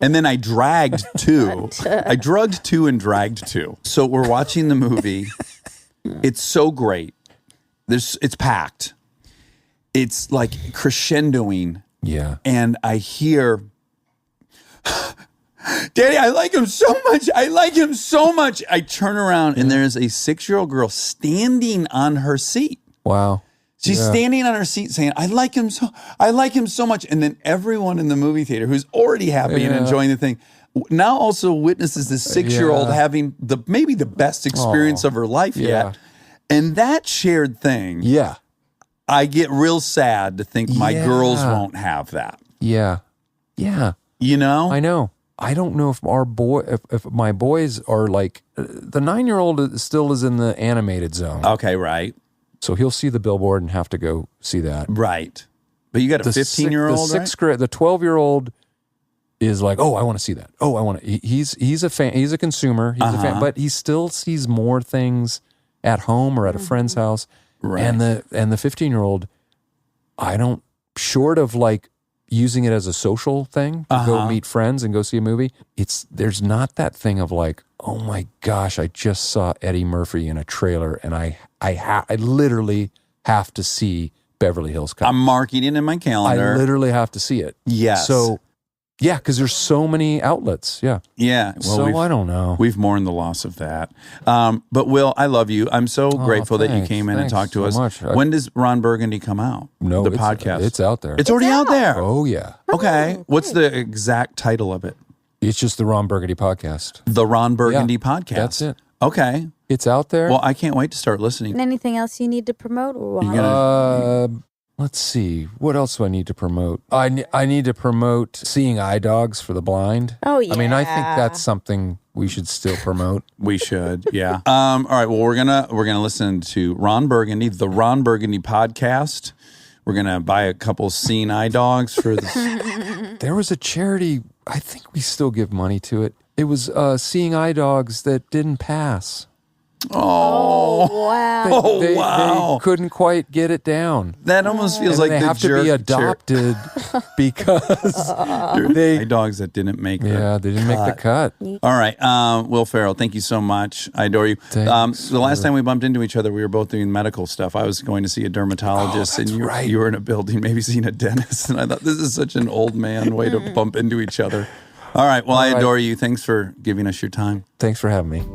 And then I dragged 2. I drugged 2 and dragged 2. So we're watching the movie. It's so great. It's packed. It's like crescendoing. Yeah. And I hear, Daddy, I like him so much. I like him so much. I turn around and there's a 6-year-old girl standing on her seat. Wow. She's standing on her seat saying, I like him so much. And then everyone in the movie theater who's already happy and enjoying the thing now also witnesses this 6-year-old having maybe the best experience of her life yet. And that shared thing. Yeah. I get real sad to think my girls won't have that. Yeah. Yeah. You know? I know. I don't know if if my boys are like, the 9-year-old still is in the animated zone. Okay, right. So he'll see the billboard and have to go see that. Right. But you got a 15-year-old, the 6th grade, the 12-year-old is like, oh, I want to see that. Oh, I want to. He's a fan. He's a consumer. He's a fan, but he still sees more things at home or at a friend's house. Right. And the 15-year-old, I don't, short of like using it as a social thing to go meet friends and go see a movie, there's not that thing of like, oh my gosh, I just saw Eddie Murphy in a trailer and I literally have to see Beverly Hills Cop. I'm marking it in my calendar. I literally have to see it. Yes. So, yeah, because there's so many outlets. Yeah. Yeah. Well, so I don't know. We've mourned the loss of that. But Will, I love you. I'm so grateful that you came in and talked to us. Much. When does Ron Burgundy come out? No, the podcast. It's out there. It's already out there. Oh, yeah. Okay. What's the exact title of it? It's just the Ron Burgundy podcast. The Ron Burgundy podcast. That's it. Okay. It's out there. Well, I can't wait to start listening. And anything else you need to promote? Let's see. What else do I need to promote? I need to promote Seeing Eye Dogs for the Blind. Oh, yeah. I mean, I think that's something we should still promote. We should, yeah. All right. Well, we're gonna listen to Ron Burgundy, the Ron Burgundy podcast. We're gonna buy a couple Seeing Eye Dogs for this. There was a charity. I think we still give money to it. It was Seeing Eye Dogs that didn't pass. Oh, wow. They couldn't quite get it down. That almost feels And like they the have to be adopted because they dogs that didn't make the they didn't make the cut. All right. Will Ferrell, thank you so much. I adore you. The last time we bumped into each other, we were both doing medical stuff. I was going to see a dermatologist and you were in a building, maybe seeing a dentist. And I thought, this is such an old man way to bump into each other. All right. Well, I adore you. Thanks for giving us your time. Thanks for having me.